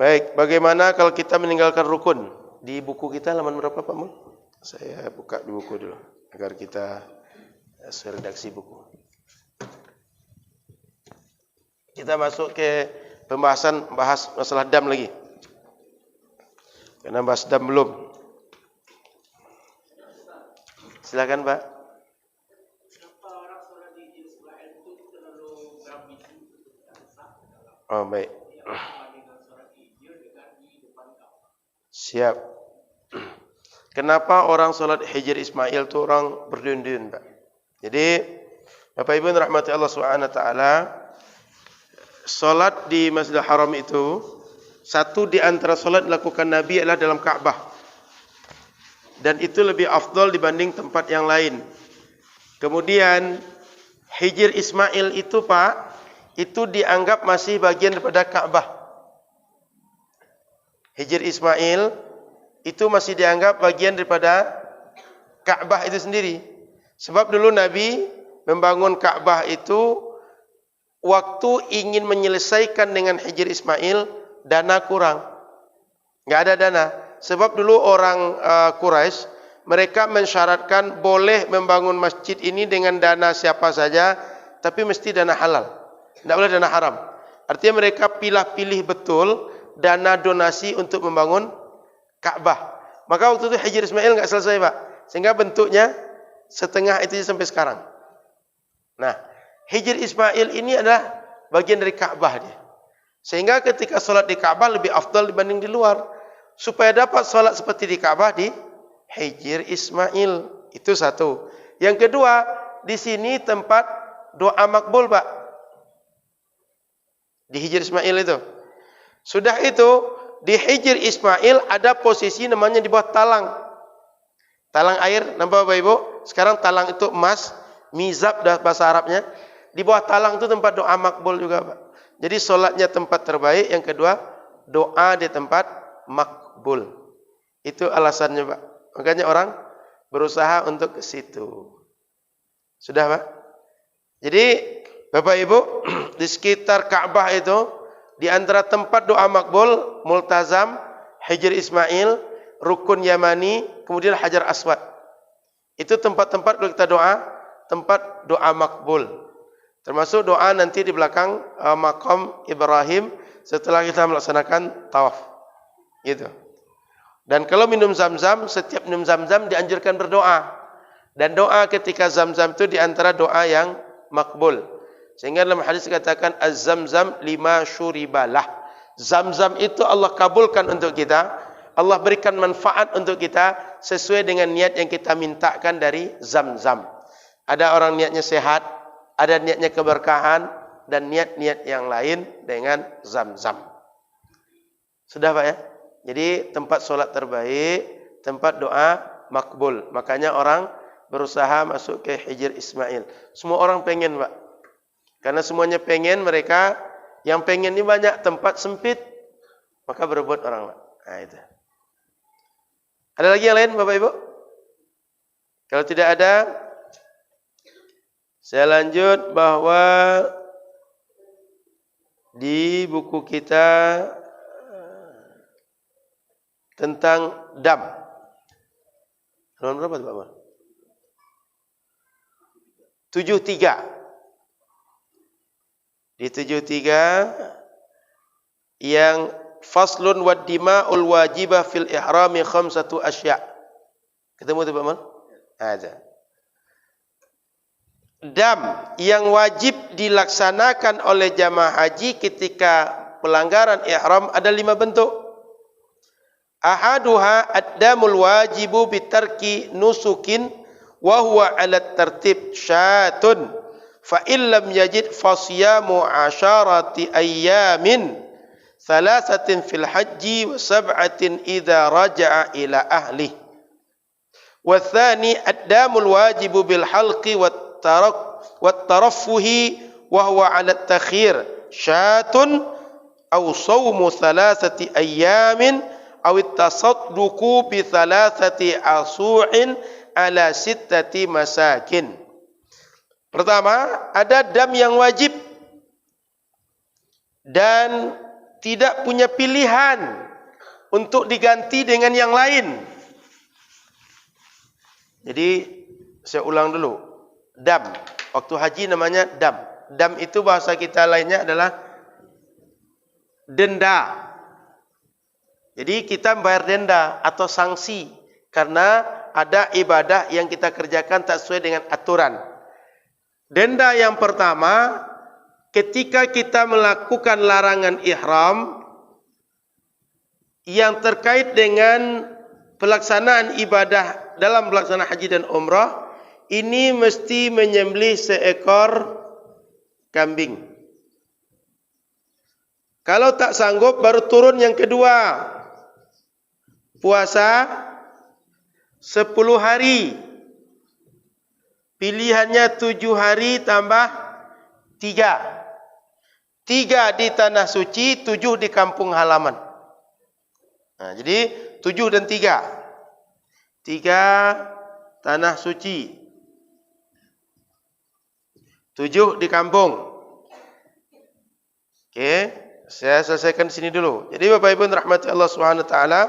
Speaker 1: Baik, bagaimana kalau kita meninggalkan rukun? Di buku kita halaman berapa Pak Mul? Saya buka di buku dulu agar kita sesuai redaksi buku. Kita masuk ke pembahasan bahas masalah dam lagi. Karena bahas dam belum. Silakan Pak. Oh baik. Siap. Kenapa orang solat Hijr Ismail itu orang berduyun-duyun, Pak? Jadi, Bapak Ibu rahmati Allah Subhanahu wa taala, solat di Masjidil Haram itu satu di antara solat dilakukan Nabi adalah dalam Ka'bah. Dan itu lebih afdal dibanding tempat yang lain. Kemudian Hijr Ismail itu, Pak, itu dianggap masih bagian daripada Ka'bah. Hijr Ismail itu masih dianggap bagian daripada Ka'bah itu sendiri. Sebab dulu Nabi membangun Ka'bah itu waktu ingin menyelesaikan dengan Hijr Ismail, dana kurang. Enggak ada dana. Sebab dulu orang Quraisy mereka mensyaratkan boleh membangun masjid ini dengan dana siapa saja, tapi mesti dana halal. Tidak boleh dana haram. Artinya mereka pilih-pilih betul dana donasi untuk membangun Ka'bah. Maka waktu itu Hijr Ismail enggak selesai, Pak. Sehingga bentuknya setengah itu sampai sekarang. Nah, Hijr Ismail ini adalah bagian dari Ka'bah dia. Sehingga ketika sholat di Ka'bah lebih afdal dibanding di luar. Supaya dapat sholat seperti di Ka'bah di Hijr Ismail. Itu satu. Yang kedua, di sini tempat doa makbul, Pak. Di Hijr Ismail itu. Sudah itu, di Hijr Ismail ada posisi namanya di bawah talang. Talang air, nampak Bapak Ibu? Sekarang talang itu emas, mizab bahasa Arabnya. Di bawah talang itu tempat doa makbul juga, Pak. Jadi solatnya tempat terbaik. Yang kedua, doa di tempat makbul. Itu alasannya, Pak. Makanya orang berusaha untuk ke situ. Sudah, Pak? Jadi, Bapak Ibu, di sekitar Ka'bah itu, di antara tempat doa makbul, Multazam, Hijr Ismail, Rukun Yamani, kemudian Hajar Aswad. Itu tempat-tempat kalau kita doa, tempat doa makbul. Termasuk doa nanti di belakang makam Ibrahim setelah kita melaksanakan tawaf. Gitu. Dan kalau minum zam-zam, setiap minum zam-zam dianjurkan berdoa. Dan doa ketika zam-zam itu di antara doa yang makbul. Sehingga dalam hadis dikatakan az-zamzam lima syuribalah. Zam-zam itu Allah kabulkan untuk kita. Allah berikan manfaat untuk kita sesuai dengan niat yang kita mintakan dari zam-zam. Ada orang niatnya sehat, ada niatnya keberkahan, dan niat-niat yang lain dengan zam-zam. Sudah, Pak ya? Jadi tempat solat terbaik, tempat doa makbul. Makanya orang berusaha masuk ke Hijr Ismail. Semua orang pengen, Pak. Karena semuanya pengen, mereka yang pengen ini banyak, tempat sempit, maka berebut orang, Pak. Nah, itu. Ada lagi yang lain, Bapak Ibu? Kalau tidak ada, saya lanjut bahwa di buku kita tentang dam. Halaman berapa itu, Pak? 73. Di 73 yang faslun wad dima'ul wajibah fil ihrami khamsatu asya'. Ketemu tu Pak Mal? Ada. Dam yang wajib dilaksanakan oleh jamaah haji ketika pelanggaran ihram ada 5 bentuk. Ahaduha ad-damul wajibu bitarki nusukin wa huwa 'ala tartib syatun fa illam yajid fasiyamu 'asharati ayyamin thalathatin fil haji wa sab'atin idza raja'a ila ahli. Wa tsani ad-damul wajibu bil halqi wat taraffuhi wa huwa 'ala at-takhir syatun aw shawmu thalathati ayyamin aw at-tasadduqu bi thalathati asu'in ala sittati masakin. Pertama, ada dam yang wajib dan tidak punya pilihan untuk diganti dengan yang lain. Jadi saya ulang dulu. Dam, waktu haji namanya dam. Dam itu bahasa kita lainnya adalah denda. Jadi kita bayar denda atau sanksi karena ada ibadah yang kita kerjakan tak sesuai dengan aturan. Denda yang pertama, ketika kita melakukan larangan ihram yang terkait dengan pelaksanaan ibadah dalam pelaksanaan haji dan umrah, ini mesti menyembelih seekor kambing. Kalau tak sanggup, baru turun yang kedua. Puasa 10 hari. Pilihannya 7 hari tambah 3. 3 di tanah suci, 7 di kampung halaman. Nah, jadi 7 dan 3. 3 tanah suci, 7 di kampung. Oke, saya selesaikan di sini dulu. Jadi Bapak Ibu rahmati Allah Subhanahu wa taala,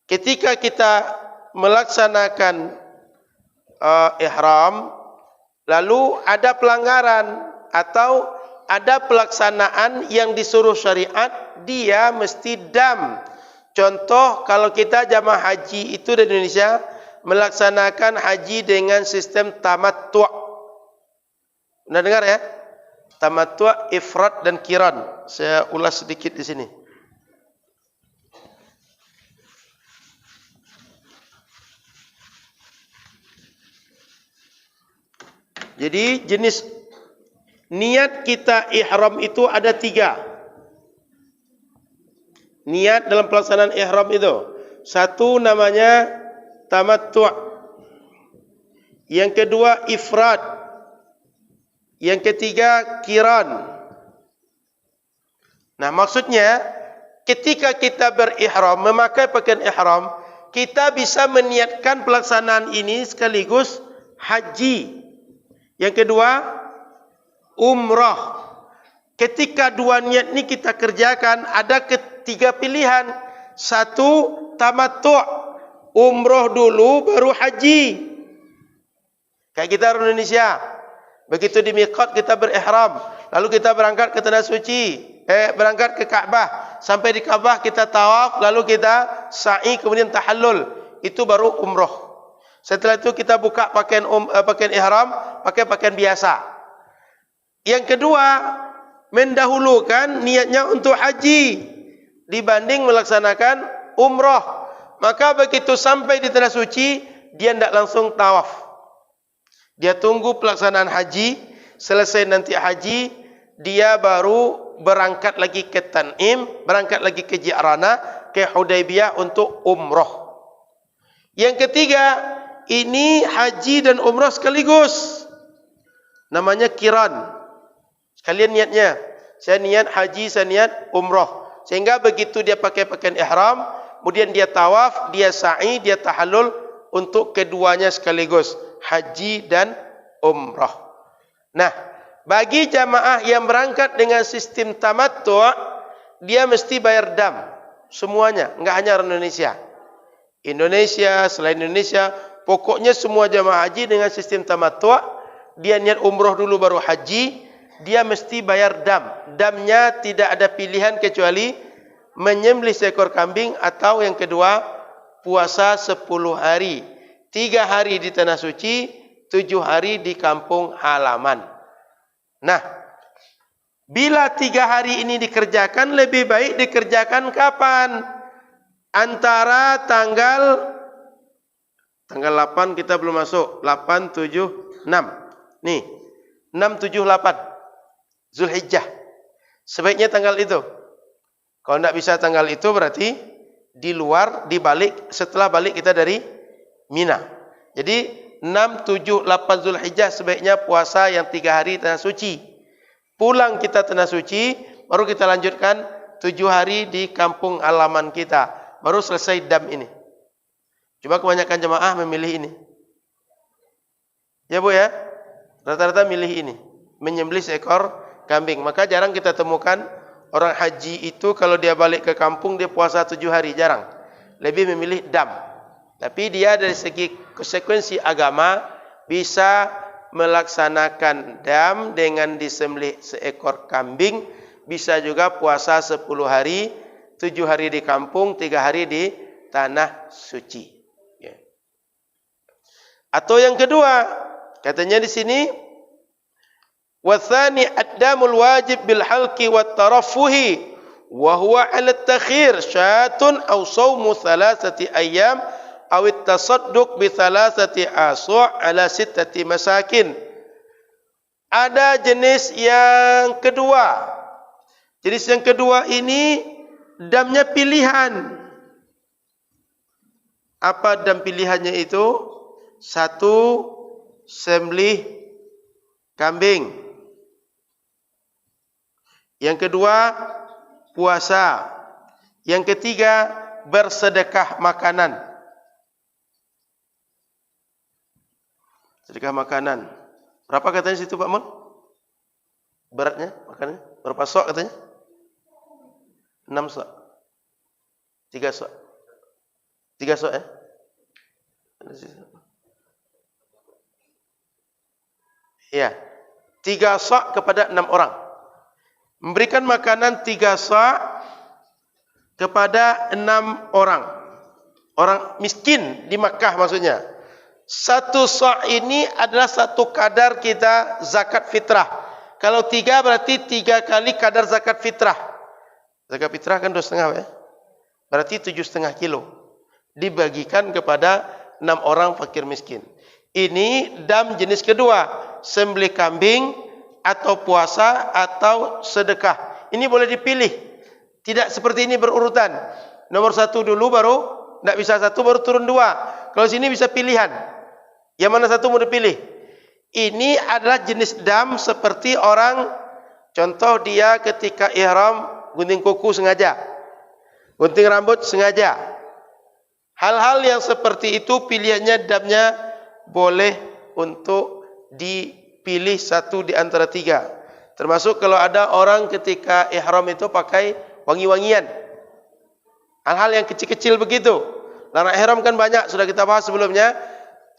Speaker 1: ketika kita melaksanakan ihram lalu ada pelanggaran atau ada pelaksanaan yang disuruh syariat, dia mesti dam. Contoh, kalau kita jamaah haji itu di Indonesia melaksanakan haji dengan sistem tamattu'. Pernah dengar ya? Tamattu', ifrad dan qiran. Saya ulas sedikit di sini. Jadi jenis niat kita ihram itu ada 3. Niat dalam pelaksanaan ihram itu. 1 namanya tamattu'. Yang kedua ifrad. Yang ketiga qiran. Nah, maksudnya ketika kita berihram, memakai pakaian ihram, kita bisa meniatkan pelaksanaan ini sekaligus haji. Yang kedua, umrah. Ketika 2 niat ini kita kerjakan, ada 3 pilihan. 1, tamattu'. Umrah dulu, baru haji. Kayak kita orang Indonesia. Begitu di miqat kita berihram. Lalu kita berangkat ke Tanah Suci. Berangkat ke Kaabah. Sampai di Kaabah kita tawaf. Lalu kita sa'i, kemudian tahallul. Itu baru umrah. Setelah itu kita buka pakaian ihram, pakai pakaian biasa. Yang kedua, mendahulukan niatnya untuk haji dibanding melaksanakan umrah. Maka begitu sampai di Tanah Suci, dia tidak langsung tawaf. Dia tunggu pelaksanaan haji, selesai nanti haji, dia baru berangkat lagi ke Tan'im, berangkat lagi ke Ji'rana, ke Hudaybiyah untuk umrah. Yang ketiga, ini haji dan umrah sekaligus. Namanya qiran. Sekalian niatnya. Saya niat haji, saya niat umrah. Sehingga begitu dia pakai pakaian ihram, kemudian dia tawaf, dia sa'i, dia tahallul untuk keduanya sekaligus. Haji dan umrah. Nah, bagi jamaah yang berangkat dengan sistem tamattu', dia mesti bayar dam. Semuanya, enggak hanya orang Indonesia. Indonesia, selain Indonesia, pokoknya semua jamaah haji dengan sistem tamattu', dia niat umrah dulu baru haji, dia mesti bayar dam. Damnya tidak ada pilihan kecuali menyembelih seekor kambing atau yang kedua, puasa 10 hari. 3 hari di Tanah Suci, 7 hari di kampung halaman. Nah, bila 3 hari ini dikerjakan, lebih baik dikerjakan kapan? Antara tanggal 8 kita belum masuk. 8, 7, 6. Nih, 6, 7, 8. Zulhijjah. Sebaiknya tanggal itu. Kalau tidak bisa tanggal itu berarti di luar, di balik, setelah balik kita dari Mina. Jadi 6, 7, 8 Zulhijjah sebaiknya puasa yang 3 hari Tanah Suci. Pulang kita Tanah Suci, baru kita lanjutkan 7 hari di kampung halaman kita. Baru selesai dam ini. Cuma kebanyakan jemaah memilih ini. Ya Bu ya? Rata-rata milih ini. Menyembelih seekor kambing. Maka jarang kita temukan orang haji itu kalau dia balik ke kampung dia puasa 7 hari. Jarang. Lebih memilih dam. Tapi dia dari segi konsekuensi agama bisa melaksanakan dam dengan disembelih seekor kambing. Bisa juga puasa 10 hari. 7 hari di kampung, 3 hari di Tanah Suci. Ya. Atau yang kedua, katanya di sini, wathani addamul wajib bil halqi wat tarafuhi wa huwa 'ala at-takhir syatun aw shaumu 3 ayyam aw at-tasadduq bi 3 asu' 'ala 6 masakin. Ada jenis yang kedua. Jenis yang kedua ini damnya pilihan. Apa dam pilihannya itu? 1, sembelih kambing. Yang kedua, puasa. Yang ketiga, bersedekah makanan. Sedekah makanan. Berapa katanya situ Pak Mun? Beratnya makanannya? Berapa sok katanya? 6 sok. 3 sok. 3 sok ya? Ya. 3 sok kepada 6 orang. Memberikan makanan 3 sok kepada 6 orang. Orang miskin di Makkah maksudnya. Satu sa' ini adalah satu kadar kita zakat fitrah. Kalau 3 berarti 3 kali kadar zakat fitrah. Zakat fitrah kan 2,5 ya. Berarti 7,5 kilo. Dibagikan kepada 6 orang fakir miskin. Ini dam jenis kedua. Sembelih kambing atau puasa atau sedekah. Ini boleh dipilih. Tidak seperti ini berurutan. Nomor 1 dulu baru, tidak bisa 1 baru turun 2. Kalau sini bisa pilihan. Yang mana 1 mau dipilih? Ini adalah jenis dam seperti orang, contoh dia ketika ihram gunting kuku sengaja, gunting rambut sengaja. Hal-hal yang seperti itu pilihannya damnya boleh untuk dipilih 1 di antara 3. Termasuk kalau ada orang ketika ihram itu pakai wangi-wangian. Hal-hal yang kecil-kecil begitu. Larangan ihram kan banyak, sudah kita bahas sebelumnya.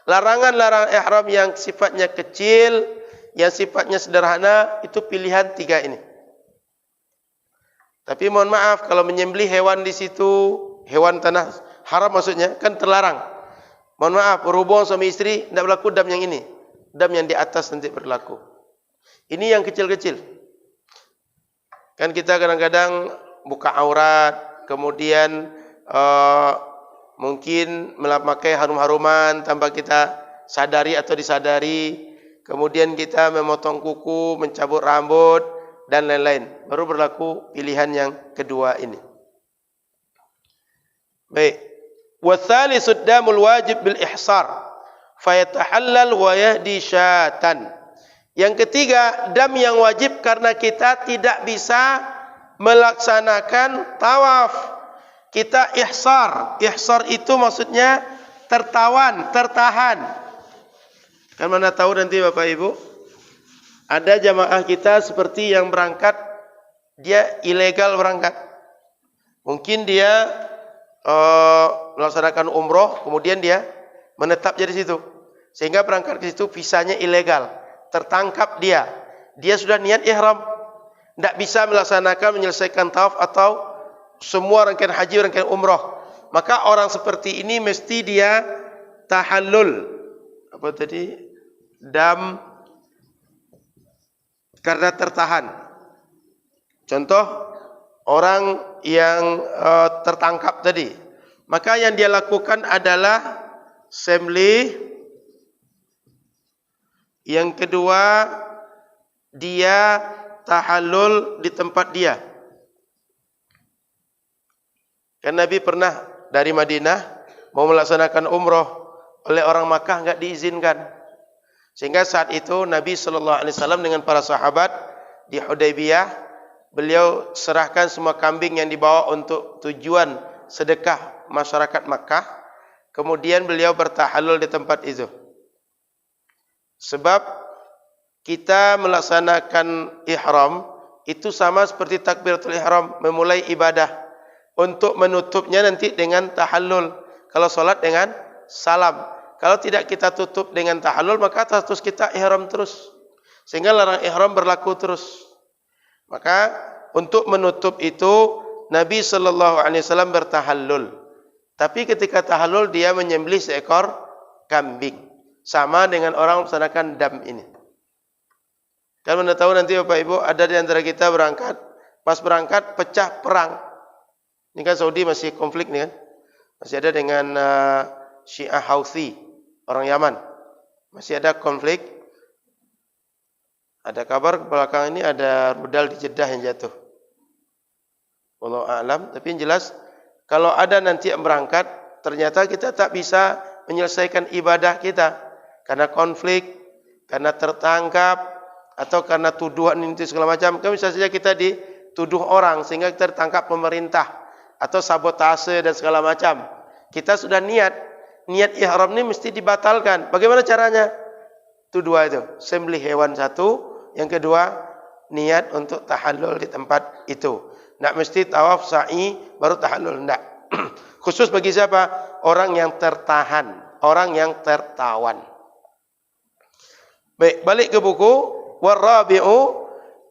Speaker 1: Larangan-larangan ihram yang sifatnya kecil, yang sifatnya sederhana, itu pilihan 3 ini. Tapi mohon maaf, kalau menyembelih hewan di situ, hewan tanah haram maksudnya, kan terlarang. Mohon maaf, berhubung suami istri, tidak berlaku dam yang ini. Dam yang di atas nanti berlaku. Ini yang kecil-kecil. Kan kita kadang-kadang buka aurat, kemudian mungkin memakai harum-haruman tanpa kita sadari atau disadari. Kemudian kita memotong kuku, mencabut rambut, dan lain-lain. Baru berlaku pilihan yang kedua ini. Baik. Wathalisud damul wajib bil ihsar. Fayatahallal wa yahdi syatan. Yang ketiga, dam yang wajib karena kita tidak bisa melaksanakan tawaf. Kita ihsar. Ihsar itu maksudnya tertawan, tertahan. Kan mana tahu nanti Bapak Ibu, ada jamaah kita seperti yang berangkat, dia ilegal berangkat. Mungkin dia melaksanakan umroh, kemudian dia menetap jadi situ. Sehingga berangkat ke situ visanya ilegal. Tertangkap dia. Dia sudah niat ihram. Tidak bisa melaksanakan, menyelesaikan tawaf atau semua rangkaian haji, rangkaian umrah. Maka orang seperti ini mesti dia tahallul. Apa tadi? Dam karena tertahan. Contoh orang yang tertangkap tadi. Maka yang dia lakukan adalah sembelih. Yang kedua, dia tahallul di tempat dia. Kan Nabi pernah dari Madinah mau melaksanakan umroh, oleh orang Makkah enggak diizinkan. Sehingga saat itu Nabi SAW dengan para sahabat di Hudaybiyah, beliau serahkan semua kambing yang dibawa untuk tujuan sedekah masyarakat Makkah. Kemudian beliau bertahallul di tempat itu. Sebab kita melaksanakan ihram itu sama seperti takbiratul ihram, memulai ibadah. Untuk menutupnya nanti dengan tahallul. Kalau solat dengan salam. Kalau tidak kita tutup dengan tahallul, maka terus kita ihram terus. Sehingga larang ihram berlaku terus. Maka untuk menutup itu Nabi SAW bertahallul. Tapi ketika tahallul dia menyembelih seekor kambing. Sama dengan orang melaksanakan dam ini. Kan Anda tahu nanti Bapak Ibu, ada di antara kita berangkat, pas berangkat pecah perang. Ini kan Saudi masih konflik nih kan. Masih ada dengan Syiah Houthi, orang Yaman. Masih ada konflik. Ada kabar belakang ini ada rudal di Jeddah yang jatuh. Wallahu a'lam, tapi yang jelas kalau ada nanti yang berangkat, ternyata kita tak bisa menyelesaikan ibadah kita karena konflik, karena tertangkap atau karena tuduhan ini segala macam. Kan bisa saja kita dituduh orang sehingga kita ditangkap pemerintah. Atau sabotase dan segala macam. Kita sudah niat ihram ini mesti dibatalkan. Bagaimana caranya? Itu 2 itu. Sembelih hewan 1, yang kedua niat untuk tahallul di tempat itu. Tidak mesti tawaf sa'i baru tahallul, tidak. Khusus bagi siapa? Orang yang tertahan, orang yang tertawan. Baik, balik ke buku. Warabi'u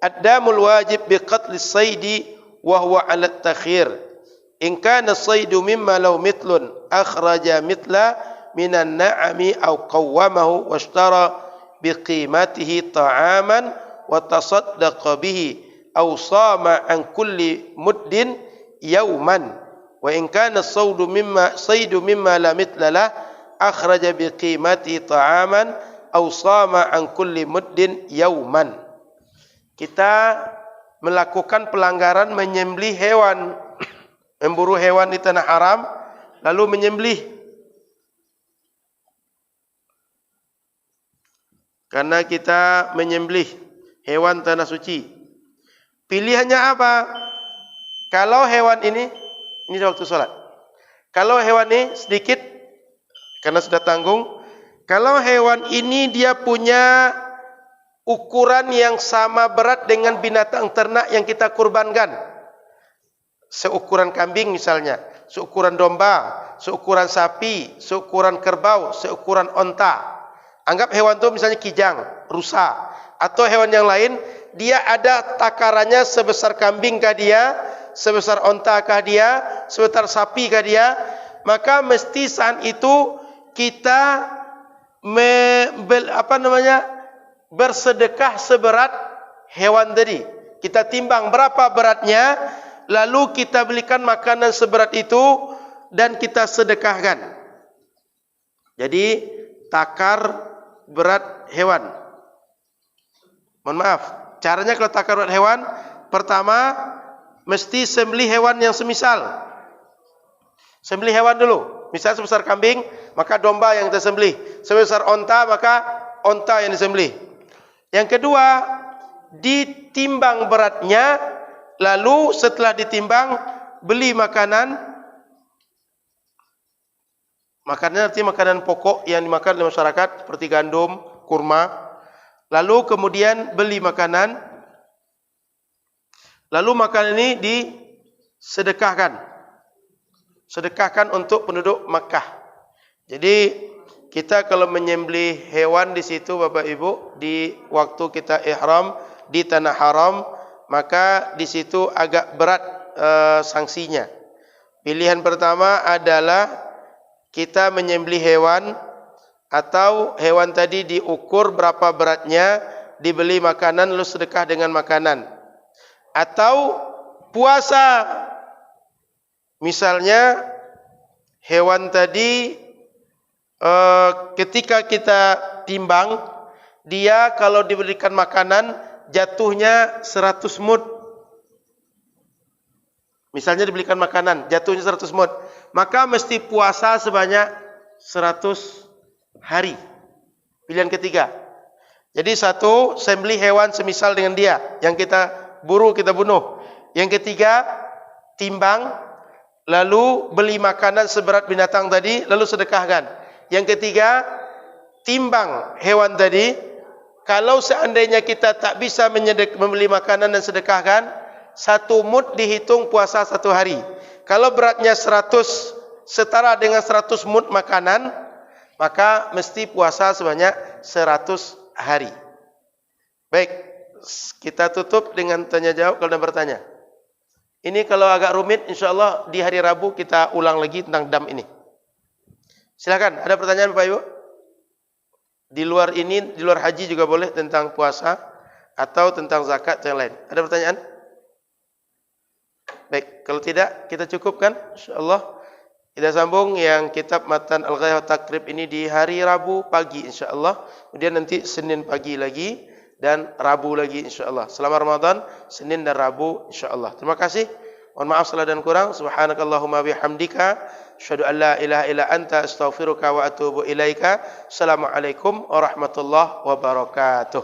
Speaker 1: ad-damul wajib biqatlis saydi wa huwa 'ala at-takhir. In kana as-saydu mimma law mithlun akhraja mithla minan na'ami aw qawwamahu washtara biqimatihi ta'aman wa tasaddaqa bihi aw sama an kulli muddin yawman. Wa in kana as-saydu mimma la mithla lah akhraja biqimatihi ta'aman aw sama an kulli muddin yawman. Kita melakukan pelanggaran menyembelih hewan, memburu hewan di tanah haram, lalu menyembelih. Karena kita menyembelih hewan tanah suci. Pilihannya apa? Kalau hewan ini waktu sholat. Kalau hewan ini sedikit, karena sudah tanggung. Kalau hewan ini dia punya ukuran yang sama berat dengan binatang ternak yang kita kurbankan. Seukuran kambing misalnya, seukuran domba, seukuran sapi, seukuran kerbau, seukuran onta. Anggap hewan itu misalnya kijang, rusa, atau hewan yang lain, dia ada takarannya sebesar kambing kah dia, sebesar onta kah dia, sebesar sapi kah dia, maka mesti saat itu kita bersedekah seberat hewan tadi. Kita timbang berapa beratnya, lalu kita belikan makanan seberat itu dan kita sedekahkan. Jadi takar berat hewan. Mohon maaf, caranya kalau takar berat hewan, pertama mesti sembelih hewan yang semisal. Sembelih hewan dulu. Misal sebesar kambing, maka domba yang kita sembelih. Sebesar onta, maka onta yang disembelih. Yang kedua, ditimbang beratnya, lalu setelah ditimbang, beli makanan. Makanannya artinya makanan pokok yang dimakan oleh masyarakat, seperti gandum, kurma. Lalu kemudian beli makanan. Lalu makanan ini disedekahkan. Sedekahkan untuk penduduk Makkah. Jadi kita kalau menyembelih hewan di situ Bapak Ibu, di waktu kita ihram di tanah haram, maka di situ agak berat sanksinya. Pilihan pertama adalah kita menyembelih hewan, atau hewan tadi diukur berapa beratnya, dibeli makanan lalu sedekah dengan makanan. Atau puasa. Misalnya hewan tadi ketika kita timbang, dia kalau diberikan makanan jatuhnya 100 mud. Misalnya diberikan makanan jatuhnya 100 mud, maka mesti puasa sebanyak 100 hari. Pilihan ketiga. Jadi satu, sembelih hewan semisal dengan dia yang kita buru, kita bunuh. Yang ketiga, timbang, lalu beli makanan seberat binatang tadi, lalu sedekahkan. Yang ketiga, timbang hewan tadi. Kalau seandainya kita tak bisa membeli makanan dan sedekahkan, 1 mud dihitung puasa 1 hari. Kalau beratnya 100, setara dengan 100 mud makanan, maka mesti puasa sebanyak 100 hari. Baik, kita tutup dengan tanya jawab kalau ada bertanya. Ini kalau agak rumit, insyaAllah di hari Rabu kita ulang lagi tentang dam ini. Silakan, ada pertanyaan Bapak Ibu? Di luar ini, di luar haji juga boleh, tentang puasa atau tentang zakat yang lain. Ada pertanyaan? Baik, kalau tidak kita cukupkan, insyaAllah. Kita sambung yang kitab Matan Al-Ghayah wa Takrib ini di hari Rabu pagi, insyaAllah. Kemudian nanti Senin pagi lagi dan Rabu lagi, insyaAllah. Selama Ramadan, Senin dan Rabu, insyaAllah. Terima kasih. Mohon maaf salah dan kurang. Subhanakallahumma bihamdika, asyhadu an la ilaha illa anta, astaghfiruka wa atubu ilaika. Assalamualaikum warahmatullahi wabarakatuh.